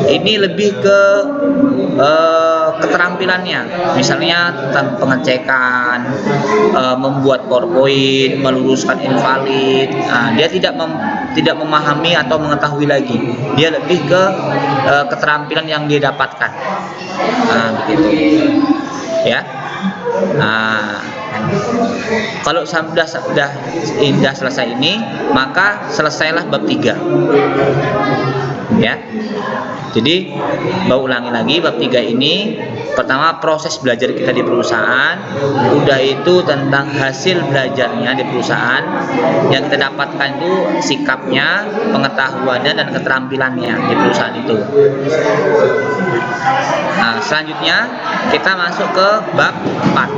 lebih ke keterampilannya, misalnya tentang pengecekan, membuat PowerPoint, meluruskan invalid. Nah, dia tidak memahami atau mengetahui lagi, dia lebih ke keterampilan yang dia dapatkan. Nah, begitu, ya. Nah, kalau sudah selesai ini, maka selesailah bab 3, ya. Jadi ulangi lagi bab 3 ini. Pertama, proses belajar kita di perusahaan. Udah itu tentang hasil belajarnya di perusahaan. Yang kita dapatkan itu sikapnya, pengetahuannya, dan keterampilannya di perusahaan itu. Nah, selanjutnya kita masuk ke bab 4.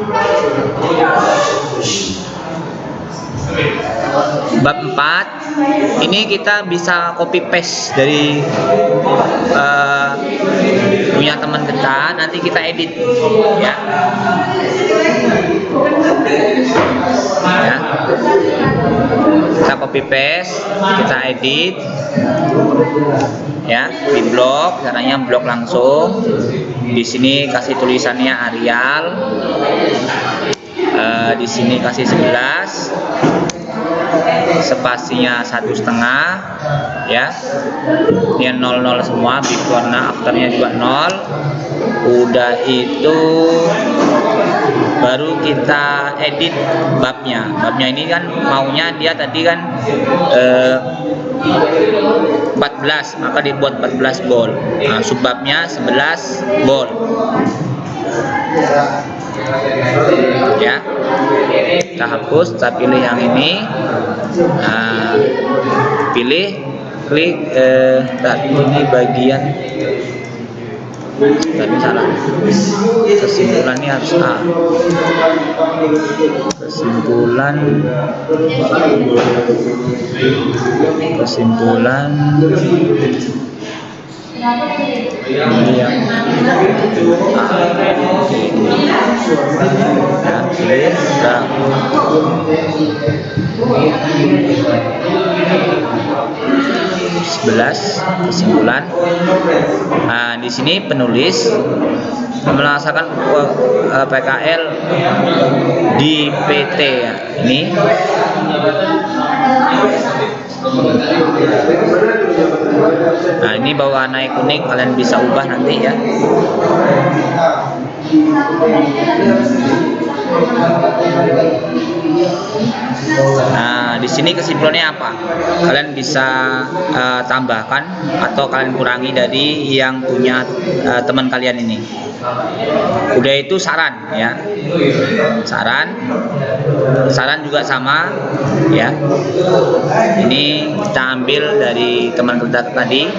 Bab 4 ini kita bisa copy paste dari punya teman kita, nanti kita edit, ya. Ya, kita copy paste, kita edit, ya, di blog. Caranya blog langsung. Di sini kasih tulisannya Arial, di sini kasih 11, spasinya 1,5, ya. Ini 00 semua, big warna, afternya juga 0. Udah itu baru kita edit babnya. Babnya ini kan maunya dia tadi kan 14, maka dibuat 14 bold. Nah, subbabnya 11 bold, ya. Kita hapus, kita pilih yang ini. Nah, klik ini bagian tadi salah, kesimpulannya harus A. Kesimpulan ini yang kesimpulan. Nah, di sini penulis melaksanakan PKL di PT, ya. Ini nah, ini bawa warna kuning, kalian bisa ubah nanti, ya. Nah, di sini kesimpulannya apa? Kalian bisa tambahkan atau kalian kurangi dari yang punya teman kalian ini. Udah itu saran, ya. Saran juga sama, ya. Ini kita ambil dari teman kita tadi,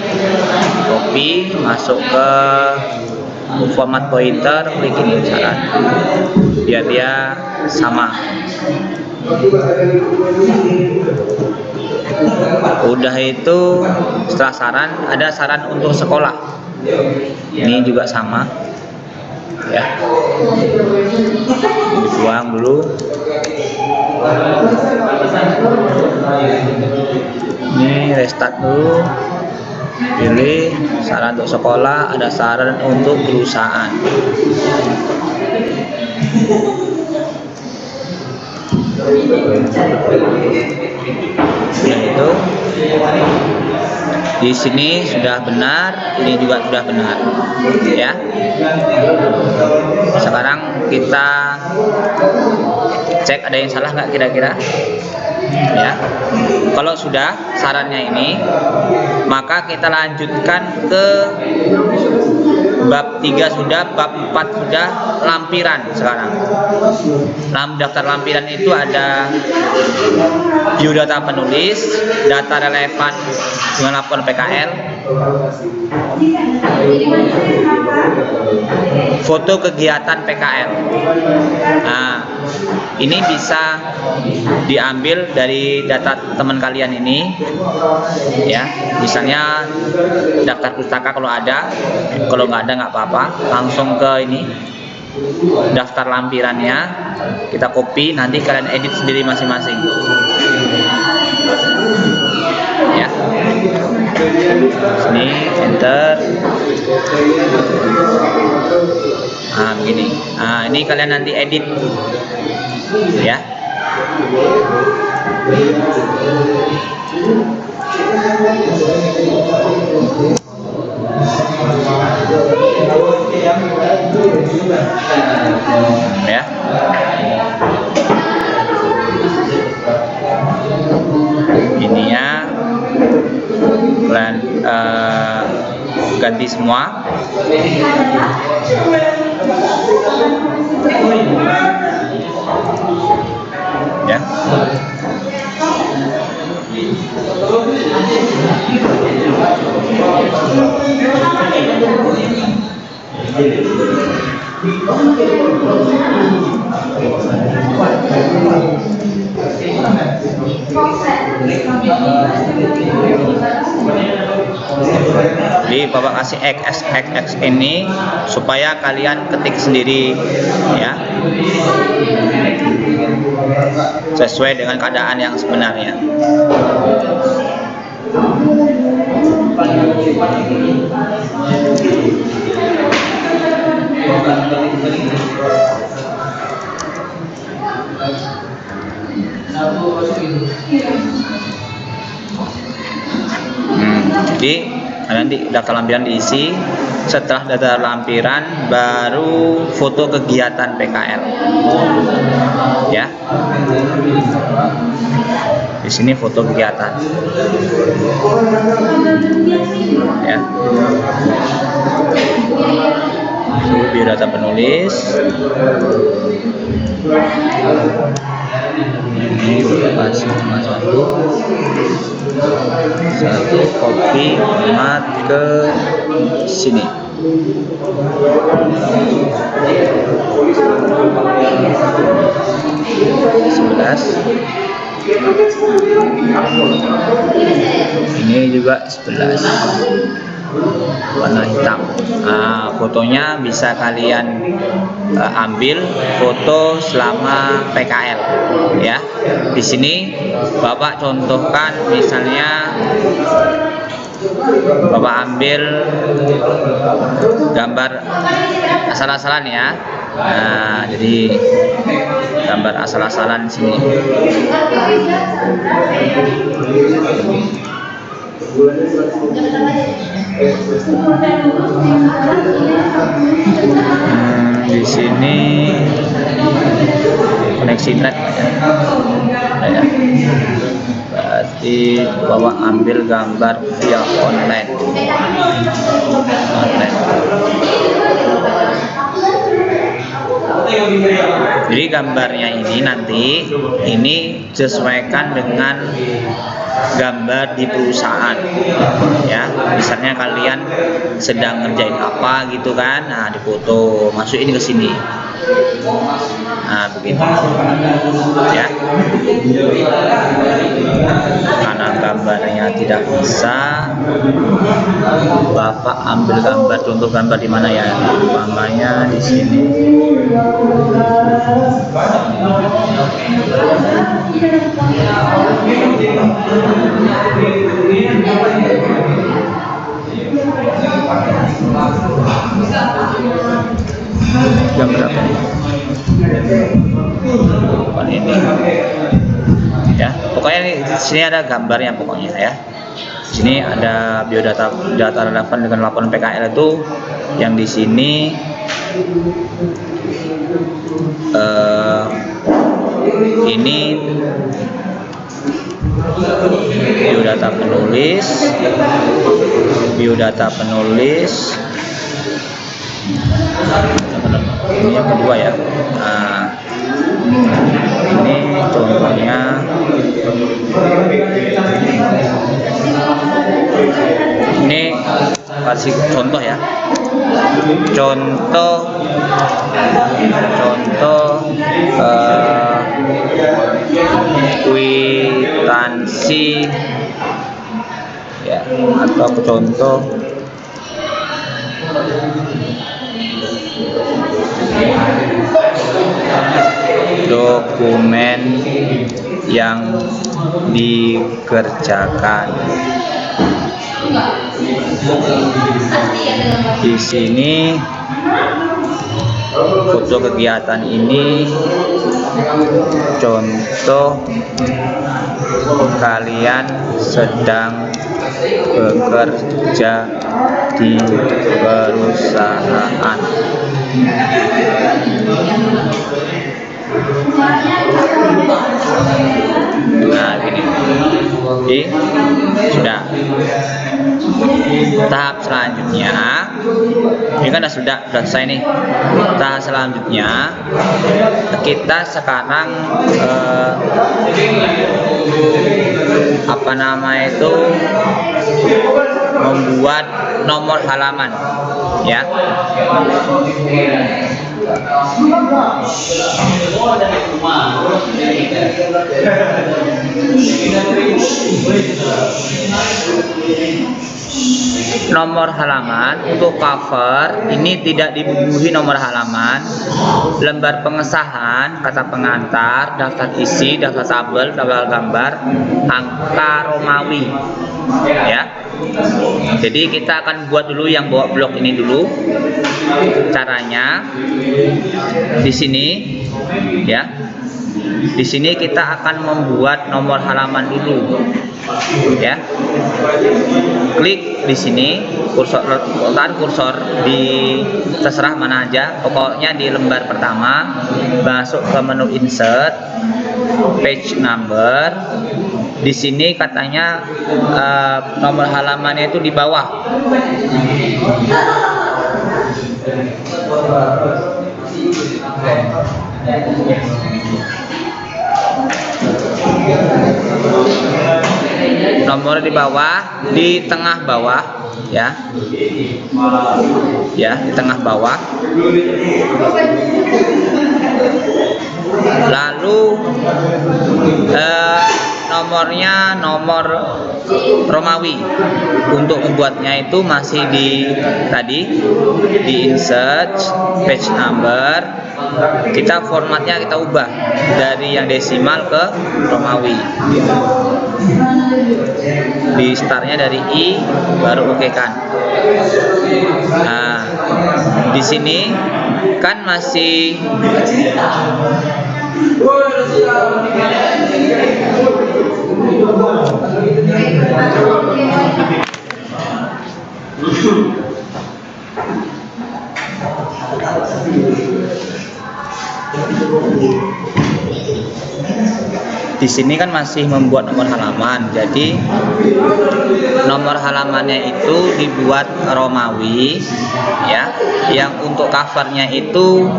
copy masuk ke format pointer, klik ini saran biar dia sama. Udah itu, setelah saran ada saran untuk sekolah, ini juga sama ya, dibuang dulu. Ini restart dulu, pilih saran untuk sekolah, ada saran untuk perusahaan. Nah itu di sini sudah benar, ini juga sudah benar ya. Sekarang kita cek ada yang salah nggak kira-kira ya. Kalau sudah sarannya ini, maka kita lanjutkan ke bab 3 sudah, bab 4 sudah, lampiran. Sekarang dalam daftar lampiran itu ada biodata penulis, data relevan dengan laporan PKL, foto kegiatan PKL. Nah, ini bisa diambil dari data teman kalian ini ya, misalnya daftar pustaka kalau ada, kalau nggak ada nggak apa-apa, langsung ke ini daftar lampirannya, kita copy, nanti kalian edit sendiri masing-masing ya. Sini enter, nah begini. Nah ini kalian nanti edit ya. Ya. Ini ya, kalian ganti semua. Ya. Jadi Bapak kasih XX ini supaya kalian ketik sendiri ya, sesuai dengan keadaan yang sebenarnya. Jadi nanti data lampiran diisi, setelah data lampiran baru foto kegiatan PKL ya. Di sini foto kegiatan ya. Biodata penulis, ini berapa cuma satu copy format ke sini. Ini juga 11 warna hitam. Nah, fotonya bisa kalian ambil foto selama PKL ya. Di sini Bapak contohkan, misalnya Bapak ambil gambar asal-asalan ya. Nah, jadi gambar asal-asalan sini. Di sini koneksi internet ya. Berarti Bapak ambil gambar via online. Jadi gambarnya ini nanti ini sesuaikan dengan gambar di perusahaan, ya. Misalnya kalian sedang ngerjain apa gitu kan, nah dipoto, masukin ke sini. Nah begitu, ya. Karena gambarnya tidak bisa, Bapak ambil gambar, contoh gambar di mana ya? Umpamanya di sini. Jam berapa nih? Bukan ini. Ya, pokoknya di sini ada gambarnya pokoknya ya. Di sini ada biodata relevan dengan laporan PKL itu yang di sini ini biodata penulis, ini yang kedua ya. Nah, ini contohnya, ini kasih contoh ya, contoh kwitansi ya, atau contoh dokumen yang dikerjakan. Di sini foto kegiatan ini contoh kalian sedang bekerja di perusahaan. Nah gini, jadi sudah. Tahap selanjutnya, ini kan sudah selesai nih. Tahap selanjutnya kita sekarang membuat nomor halaman ya. Nomor halaman untuk cover ini tidak dibubuhi nomor halaman, lembar pengesahan, kata pengantar, daftar isi, daftar tabel, daftar gambar, angka Romawi ya. Jadi kita akan buat dulu yang bawa blok ini dulu. Caranya di sini ya. Di sini kita akan membuat nomor halaman dulu ya. Klik di sini, kursor di terserah mana aja, pokoknya di lembar pertama, masuk ke menu insert, page number. Di sini katanya nomor halamannya itu di bawah. Nomor di bawah, di tengah bawah ya. Ya, di tengah bawah. Lalu nomornya nomor Romawi. Untuk membuatnya itu masih di insert, page number. Kita formatnya kita ubah dari yang desimal ke Romawi. Di startnya dari I, baru oke kan. Nah, di sini kan masih di di sini kan masih membuat nomor halaman, jadi nomor halamannya itu dibuat Romawi ya, yang untuk covernya itu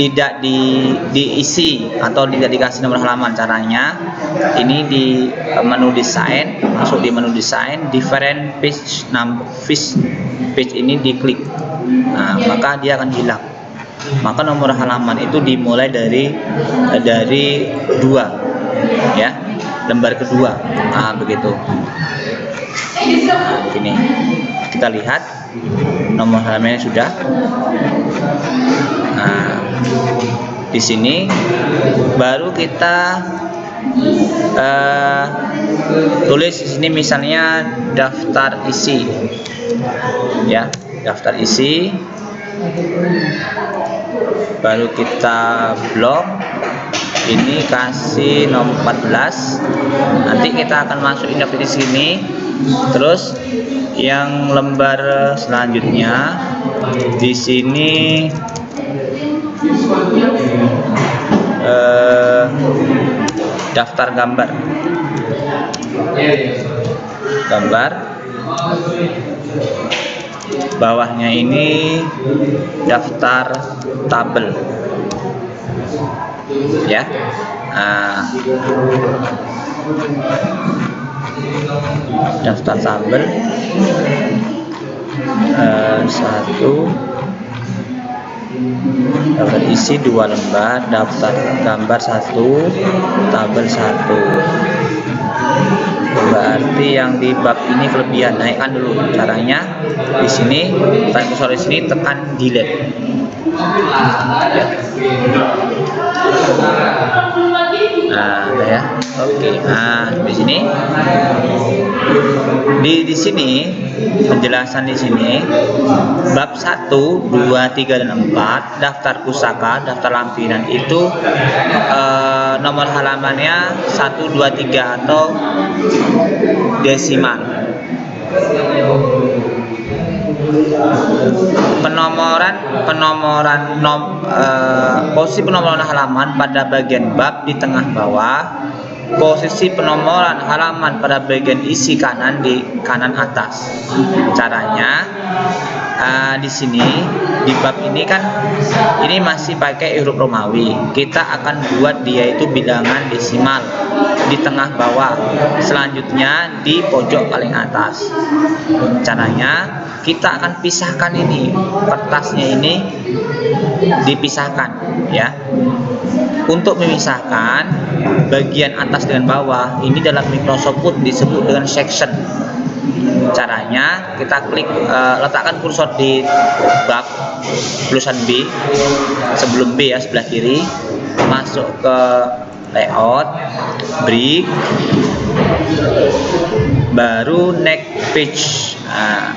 tidak diisi atau tidak dikasih nomor halaman. Caranya ini di menu desain, masuk di menu desain, different page number, page ini diklik, nah maka dia akan hilang. Maka nomor halaman itu dimulai dari 2 ya, lembar kedua. Nah begitu. Nah, ini kita lihat nomor halamannya sudah. Nah di sini baru kita tulis di sini misalnya daftar isi ya, daftar isi, baru kita blok ini, kasih nomor 14. Nanti kita akan masukin daftar di sini. Terus yang lembar selanjutnya di sini daftar gambar, bawahnya ini daftar tabel ya. Daftar tabel 1, daftar isi 2 lembar, daftar gambar 1, tabel 1. Berarti yang di bab ini kelebihan, naikkan dulu. Caranya di sini, tekan kursor di sini, tekan delete ya. Nah ya, oke. Nah di sini di sini penjelasan di sini bab 1, 2, 3 dan 4 daftar pusaka, daftar lampiran itu nomor halamannya 1, 2, 3 atau desimal. Posisi penomoran halaman pada bagian bab di tengah bawah, posisi penomoran halaman pada bagian isi kanan di kanan atas. Caranya di sini di bab ini kan ini masih pakai huruf Romawi, kita akan buat dia itu bilangan desimal di tengah bawah, selanjutnya di pojok paling atas. Caranya kita akan pisahkan ini, kertasnya ini dipisahkan ya. Untuk memisahkan bagian atas dengan bawah ini dalam Microsoft Word disebut dengan section. Caranya kita klik, letakkan kursor di bab tulisan B, sebelum B ya, sebelah kiri, masuk ke layout, break, baru next page. Nah,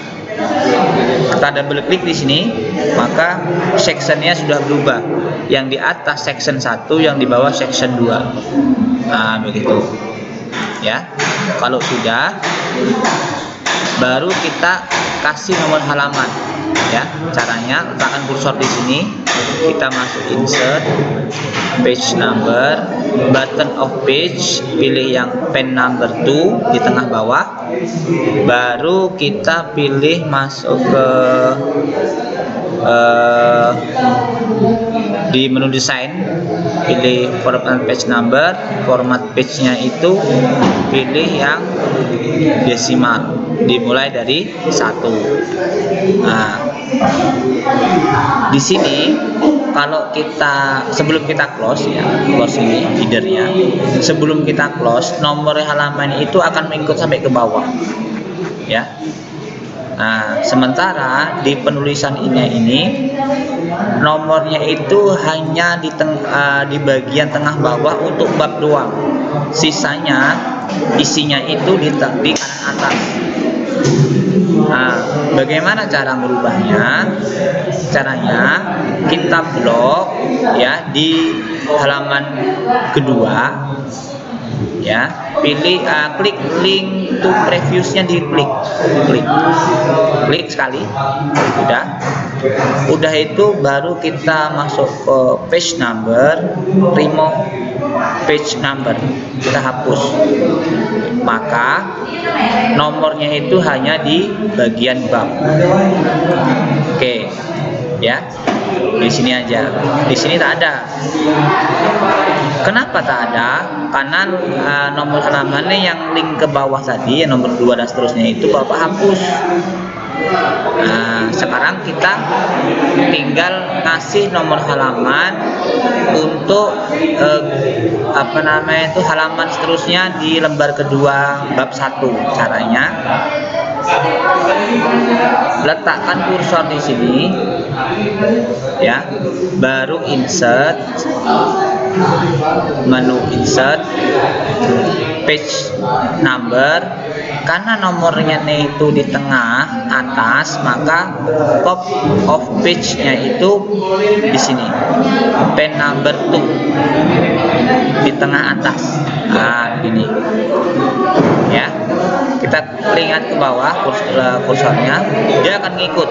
kita double klik di sini, maka sectionnya sudah berubah. Yang di atas section 1, yang di bawah section 2. Nah begitu ya. Kalau sudah, baru kita kasih nomor halaman ya. Caranya letakkan kursor di sini, kita masuk insert, page number, button of page, pilih yang pen number 2 di tengah bawah, baru kita pilih masuk ke di menu desain, pilih format page number, format page-nya itu pilih yang desimal, dimulai dari 1. Nah, di sini kalau kita sebelum kita close ya, close ini headernya, sebelum kita close, nomor halaman itu akan mengikut sampai ke bawah ya. Nah, sementara di penulisan ini nomornya itu hanya di bagian tengah bawah untuk bab doang. Sisanya isinya itu di kanan atas. Nah, bagaimana cara merubahnya? Caranya kita blok ya di halaman kedua ya, pilih klik link to previousnya, klik sekali, udah itu baru kita masuk ke page number, remove page number, kita hapus, maka nomornya itu hanya di bagian bab. Oke, ya, di sini aja, di sini tak ada. Kenapa tak ada? Karena nomor halamannya yang link ke bawah tadi, yang nomor 2 dan seterusnya itu Bapak hapus. Nah, sekarang kita tinggal kasih nomor halaman untuk halaman seterusnya di lembar kedua bab 1. Caranya, letakkan kursor di sini, ya, baru insert, menu insert, page number. Karena nomornya itu di tengah atas, maka top of page-nya itu di sini, pen number 2 di tengah atas. Nah, gini, ya, kita lihat ke bawah kursornya, dia akan ngikut,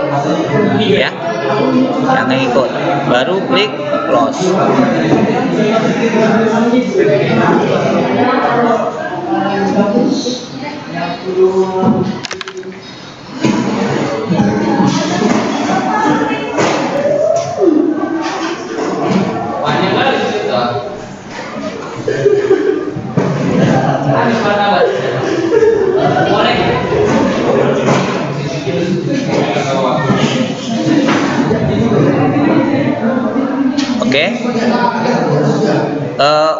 ya, yang ngikut, baru klik close. Oke.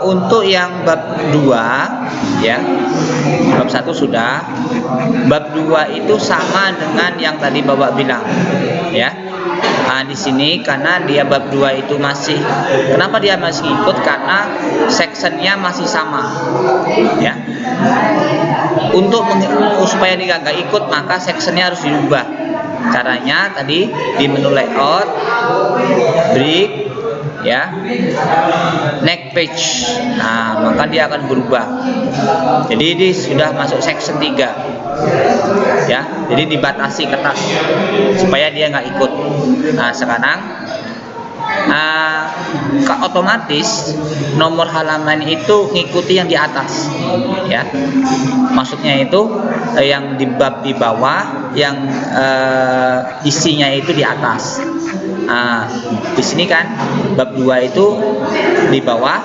Untuk yang bab 2, ya, bab 1 sudah, bab 2 itu sama dengan yang tadi Bapak bilang, ya. Nah, di sini karena dia bab 2 itu masih, kenapa dia masih ikut? Karena sectionnya masih sama, ya. Untuk supaya dia nggak ikut, maka sectionnya harus diubah. Caranya tadi di menu layout, break, ya, next page. Nah, maka dia akan berubah. Jadi ini sudah masuk section 3, ya. Jadi dibatasi ketat supaya dia nggak ikut. Nah, sekarang otomatis nomor halaman itu ngikuti yang di atas, ya. Maksudnya itu yang di bab di bawah, yang isinya itu di atas. Nah, di sini kan bab 2 itu di bawah,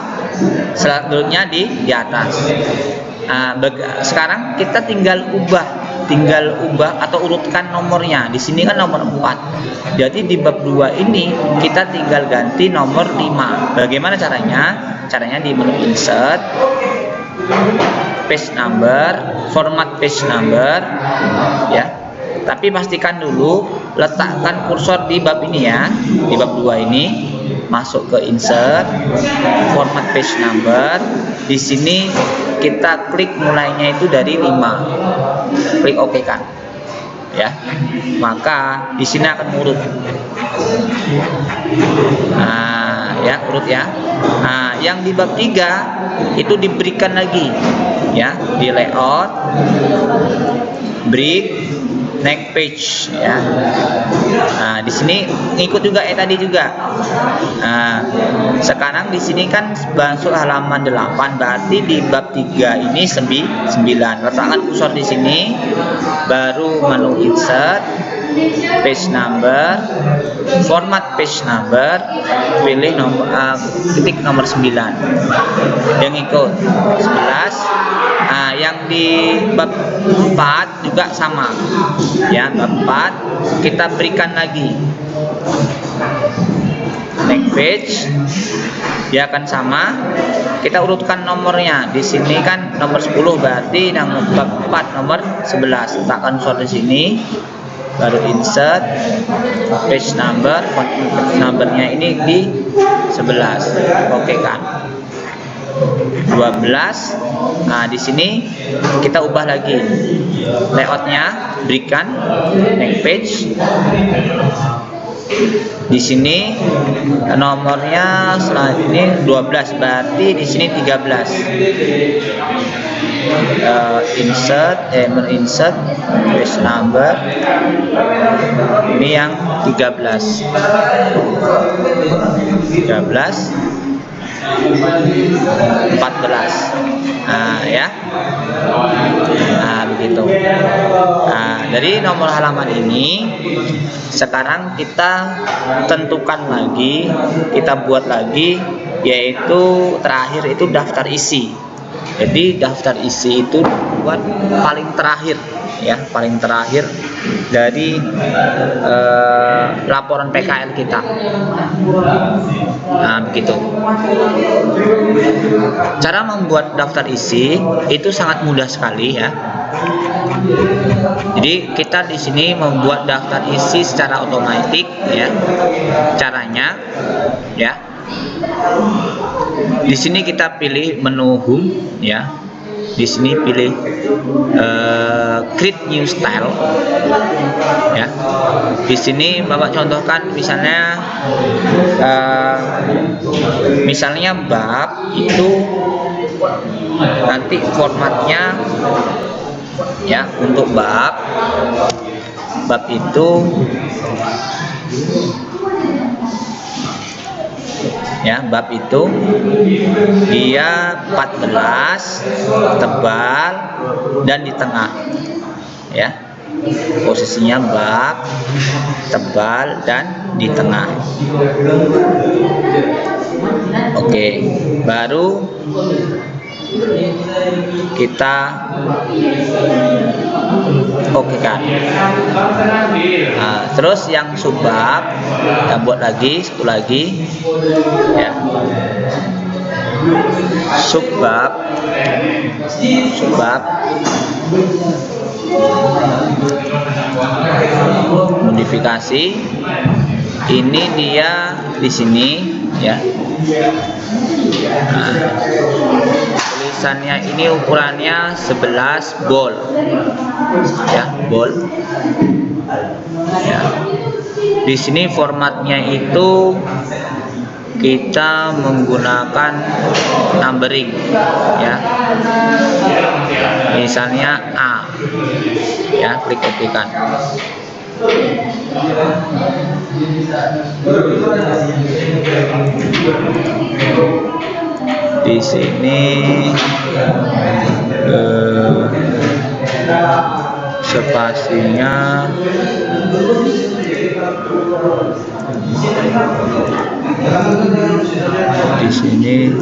selanjutnya di atas. Nah, sekarang kita tinggal ubah atau urutkan nomornya. Di sini kan nomor 4. Jadi di bab 2 ini kita tinggal ganti nomor 5. Bagaimana caranya? Caranya di menu insert, page number, format page number, ya. Tapi pastikan dulu letakkan kursor di bab ini, ya, di bab 2 ini, masuk ke insert, format page number. Di sini kita klik mulainya itu dari 5, klik OK kan, ya. Maka di sini akan urut. Nah, ya, urut, ya. Nah, yang di bab 3 itu diberikan lagi, ya, di layout, break, next page, ya. Nah, di sini ngikut juga tadi juga. Nah, sekarang di sini kan masuk halaman 8, berarti di bab 3 ini 9. Letakkan kursor di sini, baru menu insert, page number, format page number, pilih nomor, ketik nomor 9, yang ikut 11. Nah, yang di bab 4 juga sama, ya. Bab 4 kita berikan lagi next page, dia akan sama. Kita urutkan nomornya. Di sini kan nomor 10, berarti yang bab 4 nomor 11. Letakkan kursor di sini, baru insert, page number, numbernya ini di 11. Oke kan? 12. Nah, di sini kita ubah lagi layoutnya, berikan next page. Di sini nomornya selanjutnya 12, berarti di sini 13. Insert, page number, ini yang 13. Ya. Begitu. Dari nomor halaman ini sekarang kita tentukan lagi, kita buat lagi, yaitu terakhir itu daftar isi. Jadi daftar isi itu buat paling terakhir, ya, paling terakhir dari laporan PKL kita. Begitu. Cara membuat daftar isi itu sangat mudah sekali, ya. Jadi kita di sini membuat daftar isi secara otomatis, ya. Caranya, ya. Di sini kita pilih menu home, ya. Di sini pilih create new style, ya. Di sini Bapak contohkan misalnya bab itu nanti formatnya, ya, untuk bab itu, ya, bab itu dia 14, tebal, dan di tengah, ya. Posisinya bab, tebal, dan di tengah. Oke, baru kita kan. Terus yang subbab kita buat lagi, satu lagi, ya. Subbab modifikasi ini dia di sini, ya. Tulisannya ini ukurannya 11 bold, ya, bold, ya. Di sini formatnya itu kita menggunakan numbering, ya. Misalnya A, ya, klik OK kan. Di sini spasinya di sini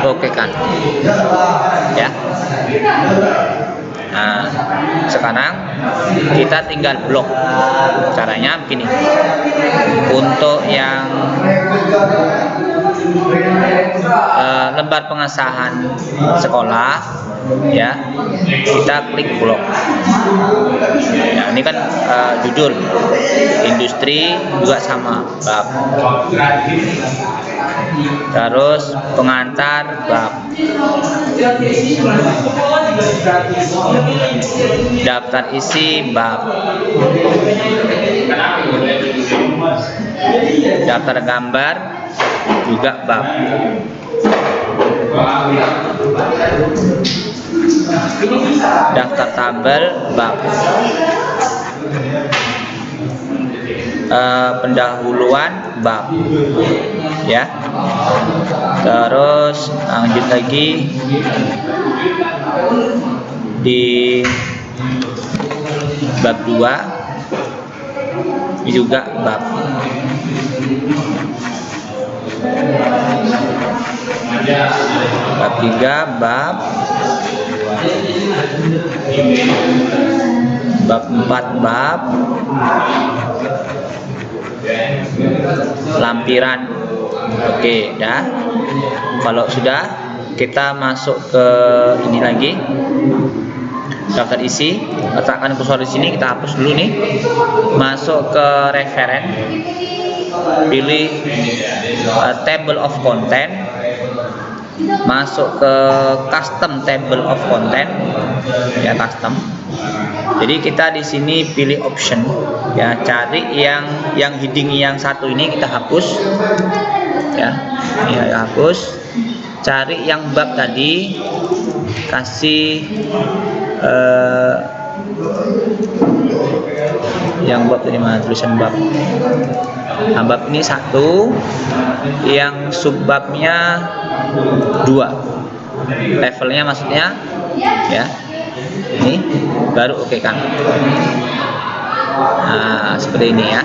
oke kan, ya. Sekarang kita tinggal blok. Caranya begini. Untuk yang lembar pengesahan sekolah, ya, kita klik blok. Ya, ini kan judul, industri juga sama bab. Terus pengantar bab, daftar isi bab, daftar gambar juga bab, daftar tabel bab, pendahuluan bab, ya. Terus lanjut lagi di bab 2 juga bab, bab 3 bab, bab 4 bab, lampiran. Oke, dah. Kalau sudah, kita masuk ke ini lagi, daftar isi. Letakkan kursor di sini, kita hapus dulu nih. Masuk ke referen, pilih table of content, masuk ke custom table of content, ya, custom. Jadi kita di sini pilih option, ya, cari yang heading yang satu ini kita hapus, ya, hapus. Cari yang bab tadi, kasih Yang bab dari mana tulisan bab? Nah, bab ini 1, yang subbabnya 2. Levelnya maksudnya ya. Ini baru oke kan? Nah, seperti ini ya.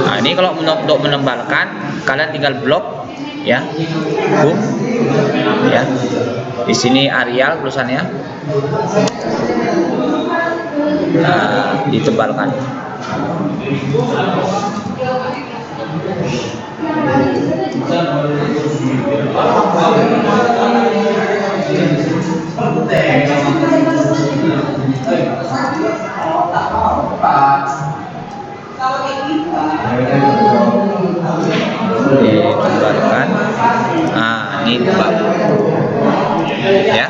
Nah, ini kalau untuk menebalkan kalian tinggal blok ya. Boom. Ya. Di sini Arial tulisannya. Nah, ditebalkan. Ditebalkan. Nah, ini bab ya.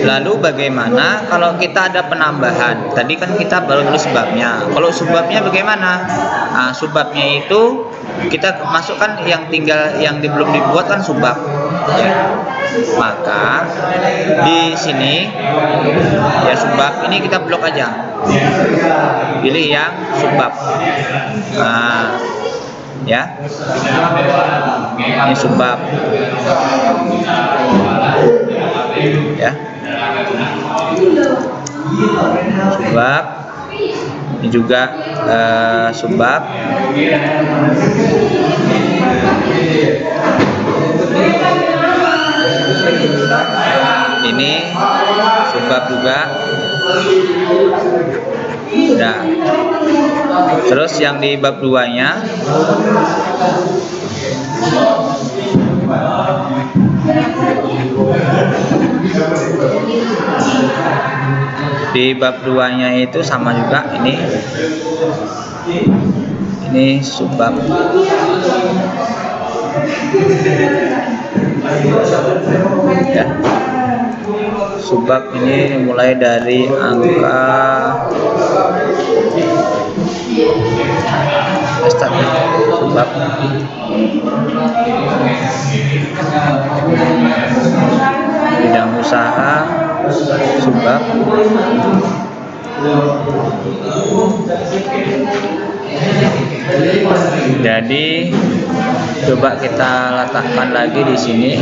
Lalu bagaimana kalau kita ada penambahan? Tadi kan kita baru nulis sebabnya. Kalau subbabnya bagaimana? Nah, subbabnya itu kita masukkan yang tinggal yang belum dibuat kan subbab. Ya. Maka di sini ya subbab ini kita blok aja. Pilih yang subbab. Nah, ya. Ini subbab. Ya. Subbab. Ini juga subbab. Ini subbab juga. Nah, terus yang di bab 2-nya itu sama juga, ini subbab ya. Subbab ini mulai dari angka subbab bidang usaha subbab jadi coba kita letakkan lagi di sini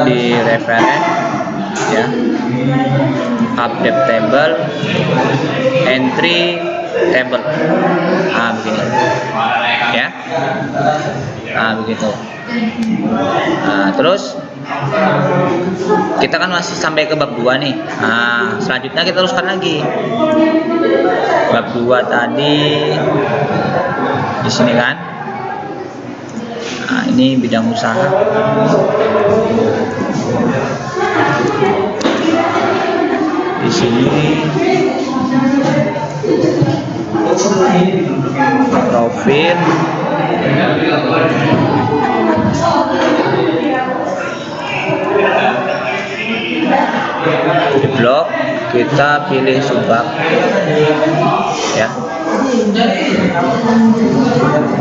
di referen ya, update table, entry table. Nah, begini ya. Nah, begitu. Nah, terus kita kan masih sampai ke bab 2 nih. Nah, selanjutnya kita teruskan lagi. Bab 2 tadi di sini kan. Nah, ini bidang usaha. Di sini profil. Di blok kita pilih subbab ya.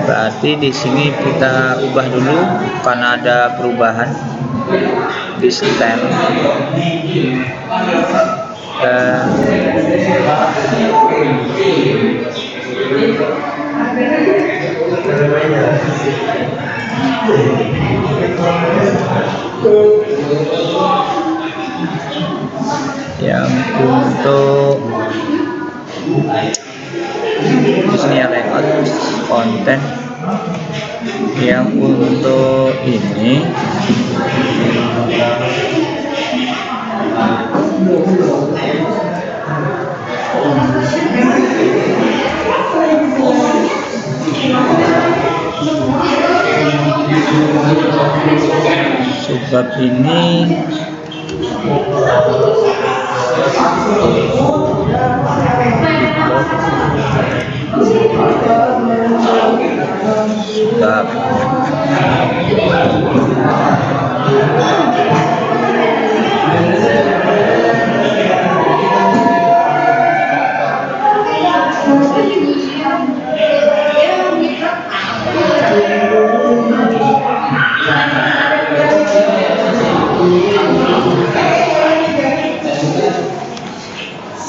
Berarti di sini kita ubah dulu karena ada perubahan di style. Yang untuk di sini ya, layout konten. Yang untuk ini subbab ini subbab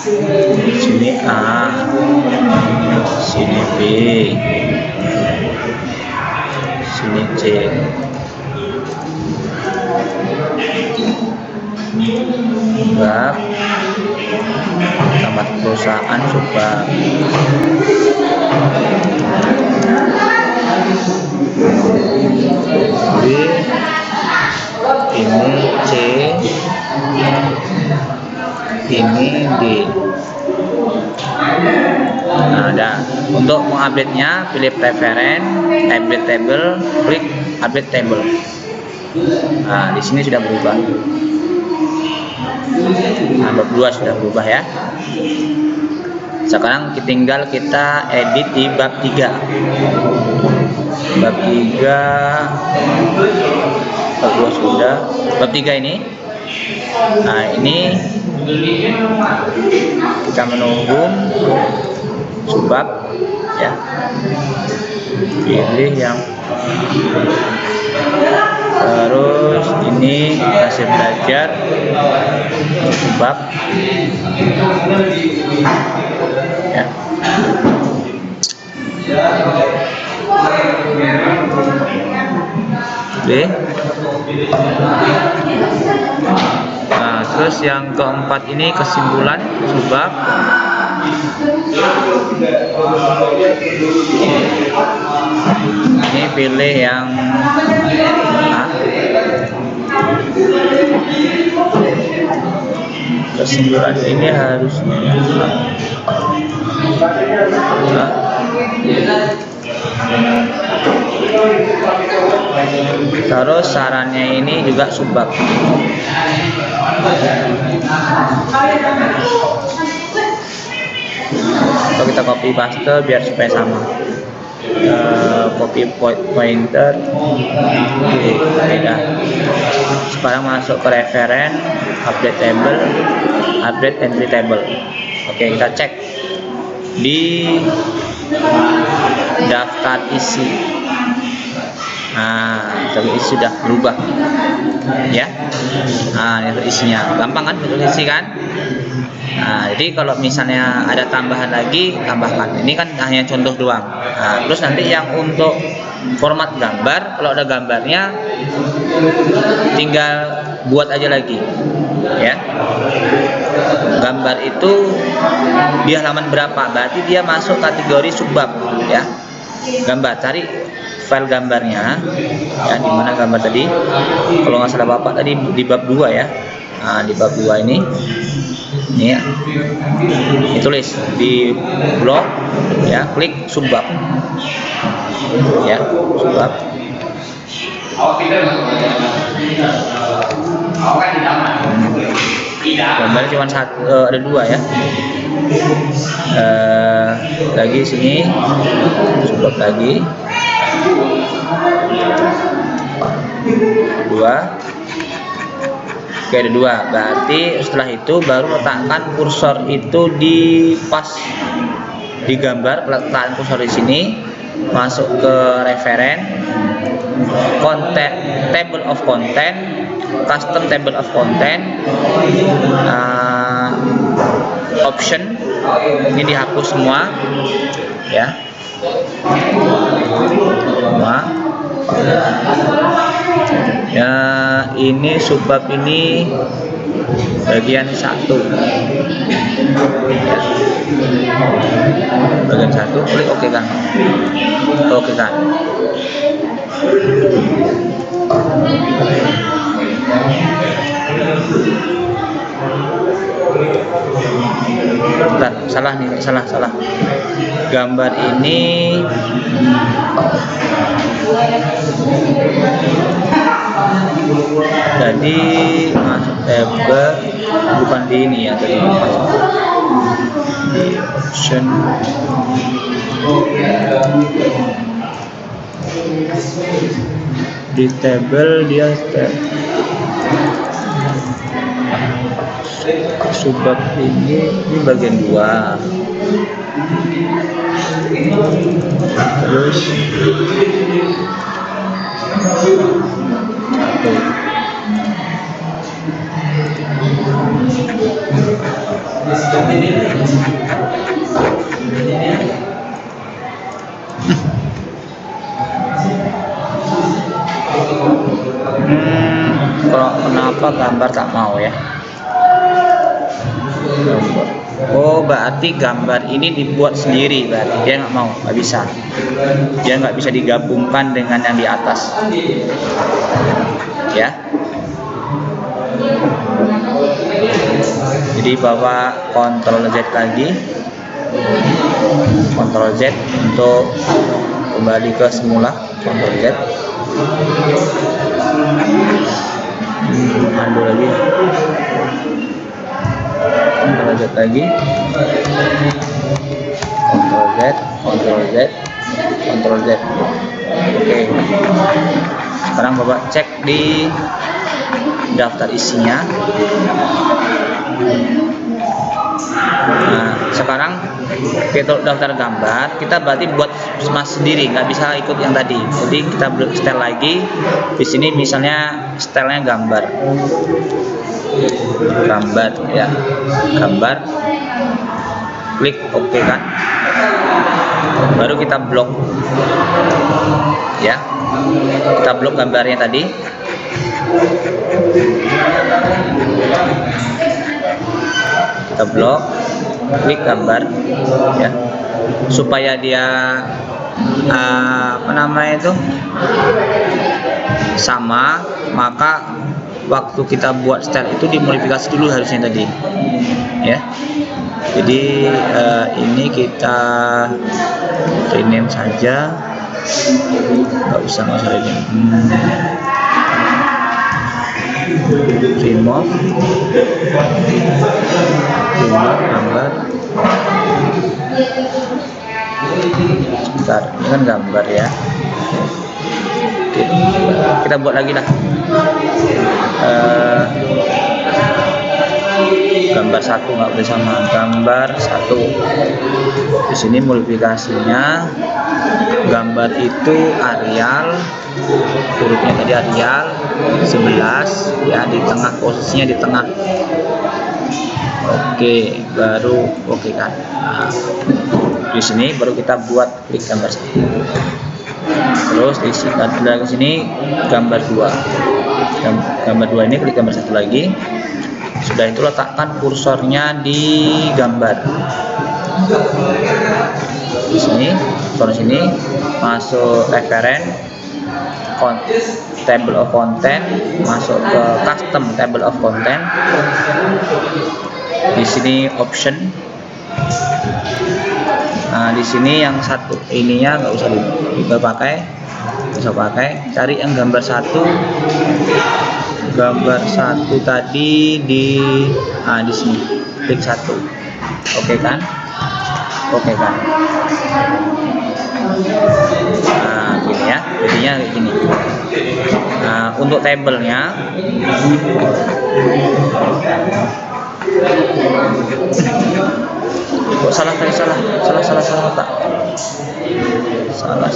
Sini A, sini B, sini C. Subbab, alamat perusahaan subbab. B, ini C, ini D. Nah, ada. Untuk mengupdate-nya, pilih preferen, update table, klik update table. Nah, di sini sudah berubah. Nah, bab 2 sudah berubah ya. Sekarang tinggal kita edit di bab 3. Bab 3, bab 2 sudah. Bab 3 ini. Nah, ini kita menunggu subbab ya. Pilih yang terus ini hasil belajar subbab ya. Oke. Nah, terus yang keempat ini kesimpulan subbab. Ini pilih yang A. Kesimpulan ini harus terus sarannya ini juga subbab. Kalau kita copy paste biar supaya sama. Copy pointer beda. Sekarang masuk ke referen, update table, update entry table. Oke, kita cek di daftar isi. Nah, daftar isi sudah berubah ya. Nah, itu isinya gampang kan, betul isi kan. Nah, jadi kalau misalnya ada tambahan lagi, tambahkan. Ini kan hanya contoh doang. Nah, terus nanti yang untuk format gambar, kalau ada gambarnya tinggal buat aja lagi ya. Gambar itu di halaman berapa, berarti dia masuk kategori subbab ya. Gambar, cari file gambarnya ya, di mana gambar tadi, kalau nggak salah Bapak tadi di bab 2 ya. Nah, di bab 2 ini ya, ditulis di blok ya, klik subbab ya, subbab. Gambar cuma satu, ada 2 ya. Lagi sini subbab lagi 2. Oke, ada 2. Berarti setelah itu baru letakkan kursor itu di pas di gambar, letakkan kursor di sini, masuk ke referen, content, table of content, custom table of content, option ini dihapus semua ya. Ya, ini subbab ini bagian 1 ya. Bagian 1, klik oke kan. Oke kan. Bentar, salah nih, salah. Gambar ini jadi masuk table, bukan di ini ya, tadi masuk di option. Di table dia subbab ini bagian 2. Terus 1. Kenapa gambar tak mau ya? Oh, berarti gambar ini dibuat sendiri, berarti dia nggak mau, nggak bisa. Dia nggak bisa digabungkan dengan yang di atas, ya. Jadi bawa Ctrl Z lagi, Ctrl Z untuk kembali ke semula, Ctrl Z. Undo lagi, Ctrl Z lagi, Ctrl Z, Ctrl Z, Ctrl Z. Oke. Sekarang Bapak cek di daftar isinya. Nah, sekarang kita daftar gambar, kita berarti buat sendiri, nggak bisa ikut yang tadi. Jadi kita setel lagi. Di sini misalnya setelnya gambar ya, gambar. Klik OK kan. Baru kita blok, ya. Kita blok gambarnya tadi. Kita blok, klik gambar, ya, supaya dia apa namanya itu sama, maka waktu kita buat style itu dimodifikasi dulu harusnya tadi, ya. Jadi ini kita rename saja, nggak usah masalah ini. Remove gambar. Sebentar, ini kan gambar ya. Oke, kita buat lagi lah. Gambar satu nggak boleh sama, gambar satu. Di sini modifikasinya gambar itu Arial, hurufnya tadi Arial 11, ya, di tengah, posisinya di tengah. Oke, baru oke kan. Nah, di sini baru kita buat klik gambar satu. Terus di sini gambar 2. Gambar 2 ini klik gambar satu lagi. Sudah itu letakkan kursornya di gambar. Di sini, sini masuk referen, table of content, masuk ke custom table of content. Di sini option. Nah, di sini yang satu ininya nggak usah dipakai, cari yang gambar satu. Gambar satu tadi di sini, klik satu. Oke kan? Oke kan? Nah, gini ya, jadinya kayak gini. Nah, untuk tabelnya kok salah Pak. Salah.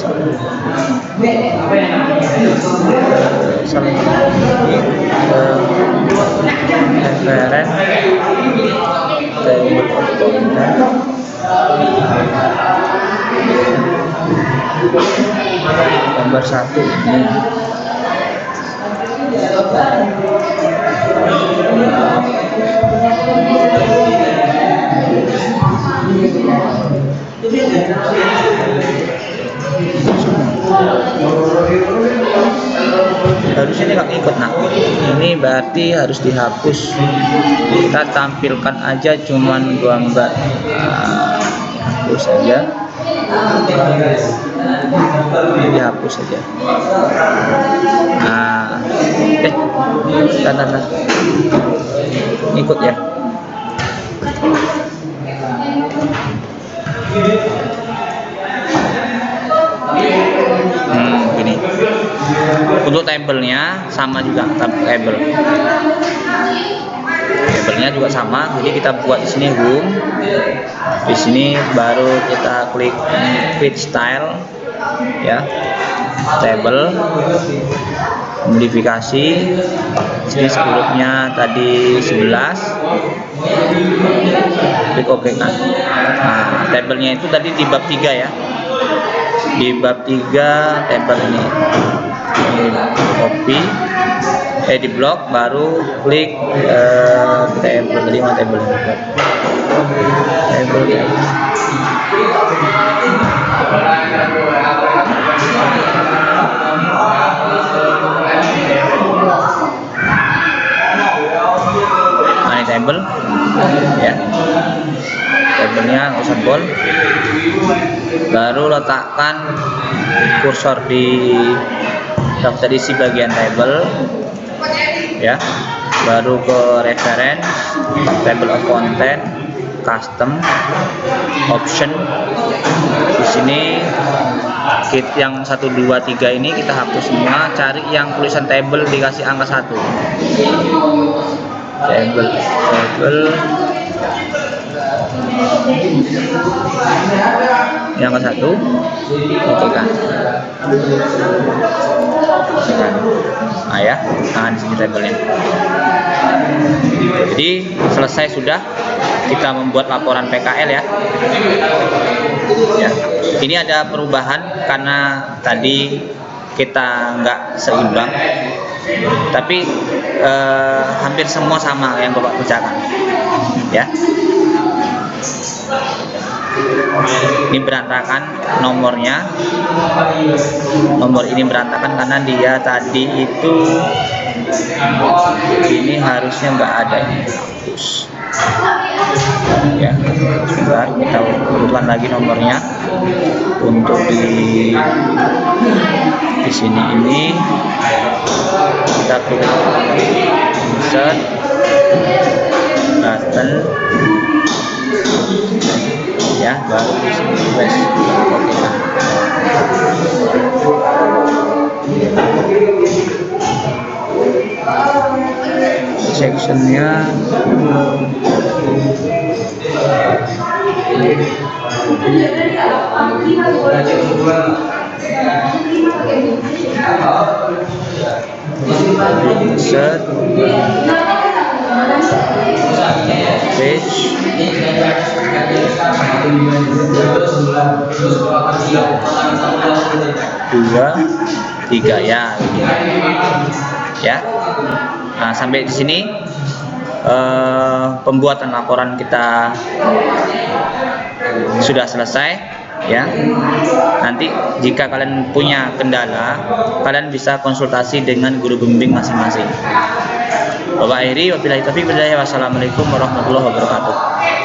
Referen gambar satu ini. Harusnya ini nggak ikut. Nah, ini berarti harus dihapus. Kita tampilkan aja cuman gambar. Hapus saja. Dihapus saja. Nah, ikut ya. Gini. Untuk tabelnya sama juga, tabelnya juga sama. Jadi kita buat di sini home, di sini baru kita klik create style, ya, table. modifikasi. Jadi sebelumnya tadi 11, klik OK kan. Nah, tabelnya itu tadi di bab 3 ya, di bab 3 tabel ini copy, di blok, baru klik tabel 5, tabel tabel ya, tabelnya usah bold, baru letakkan kursor di daftar isi bagian tabel ya, baru ke reference, table of content, custom, option. Di sini kit yang 1, 2, 3 ini kita hapus semua, cari yang tulisan table dikasih angka 1. Table yang ke 1, oke kan. Nah ya, nah di sini tabelnya. Jadi selesai sudah kita membuat laporan PKL ya. Ya, ini ada perubahan karena tadi kita nggak seimbang, tapi hampir semua sama yang Bapak kerjakan ya. Ini berantakan nomornya, nomor ini berantakan karena dia tadi itu ini harusnya nggak ada, ini hapus ya. Sebentar, kita urutkan lagi nomornya untuk di sini. Ini kita pilih insert button ya, baru di sini press OK. Sectionnya insert page 2, 3 ya, ya. Nah, sampai di sini pembuatan laporan kita sudah selesai ya. Nanti jika kalian punya kendala, kalian bisa konsultasi dengan guru bimbing masing-masing. Bapak akhiri, wabillahi taufiq wal hidayah. Wassalamualaikum warahmatullahi wabarakatuh.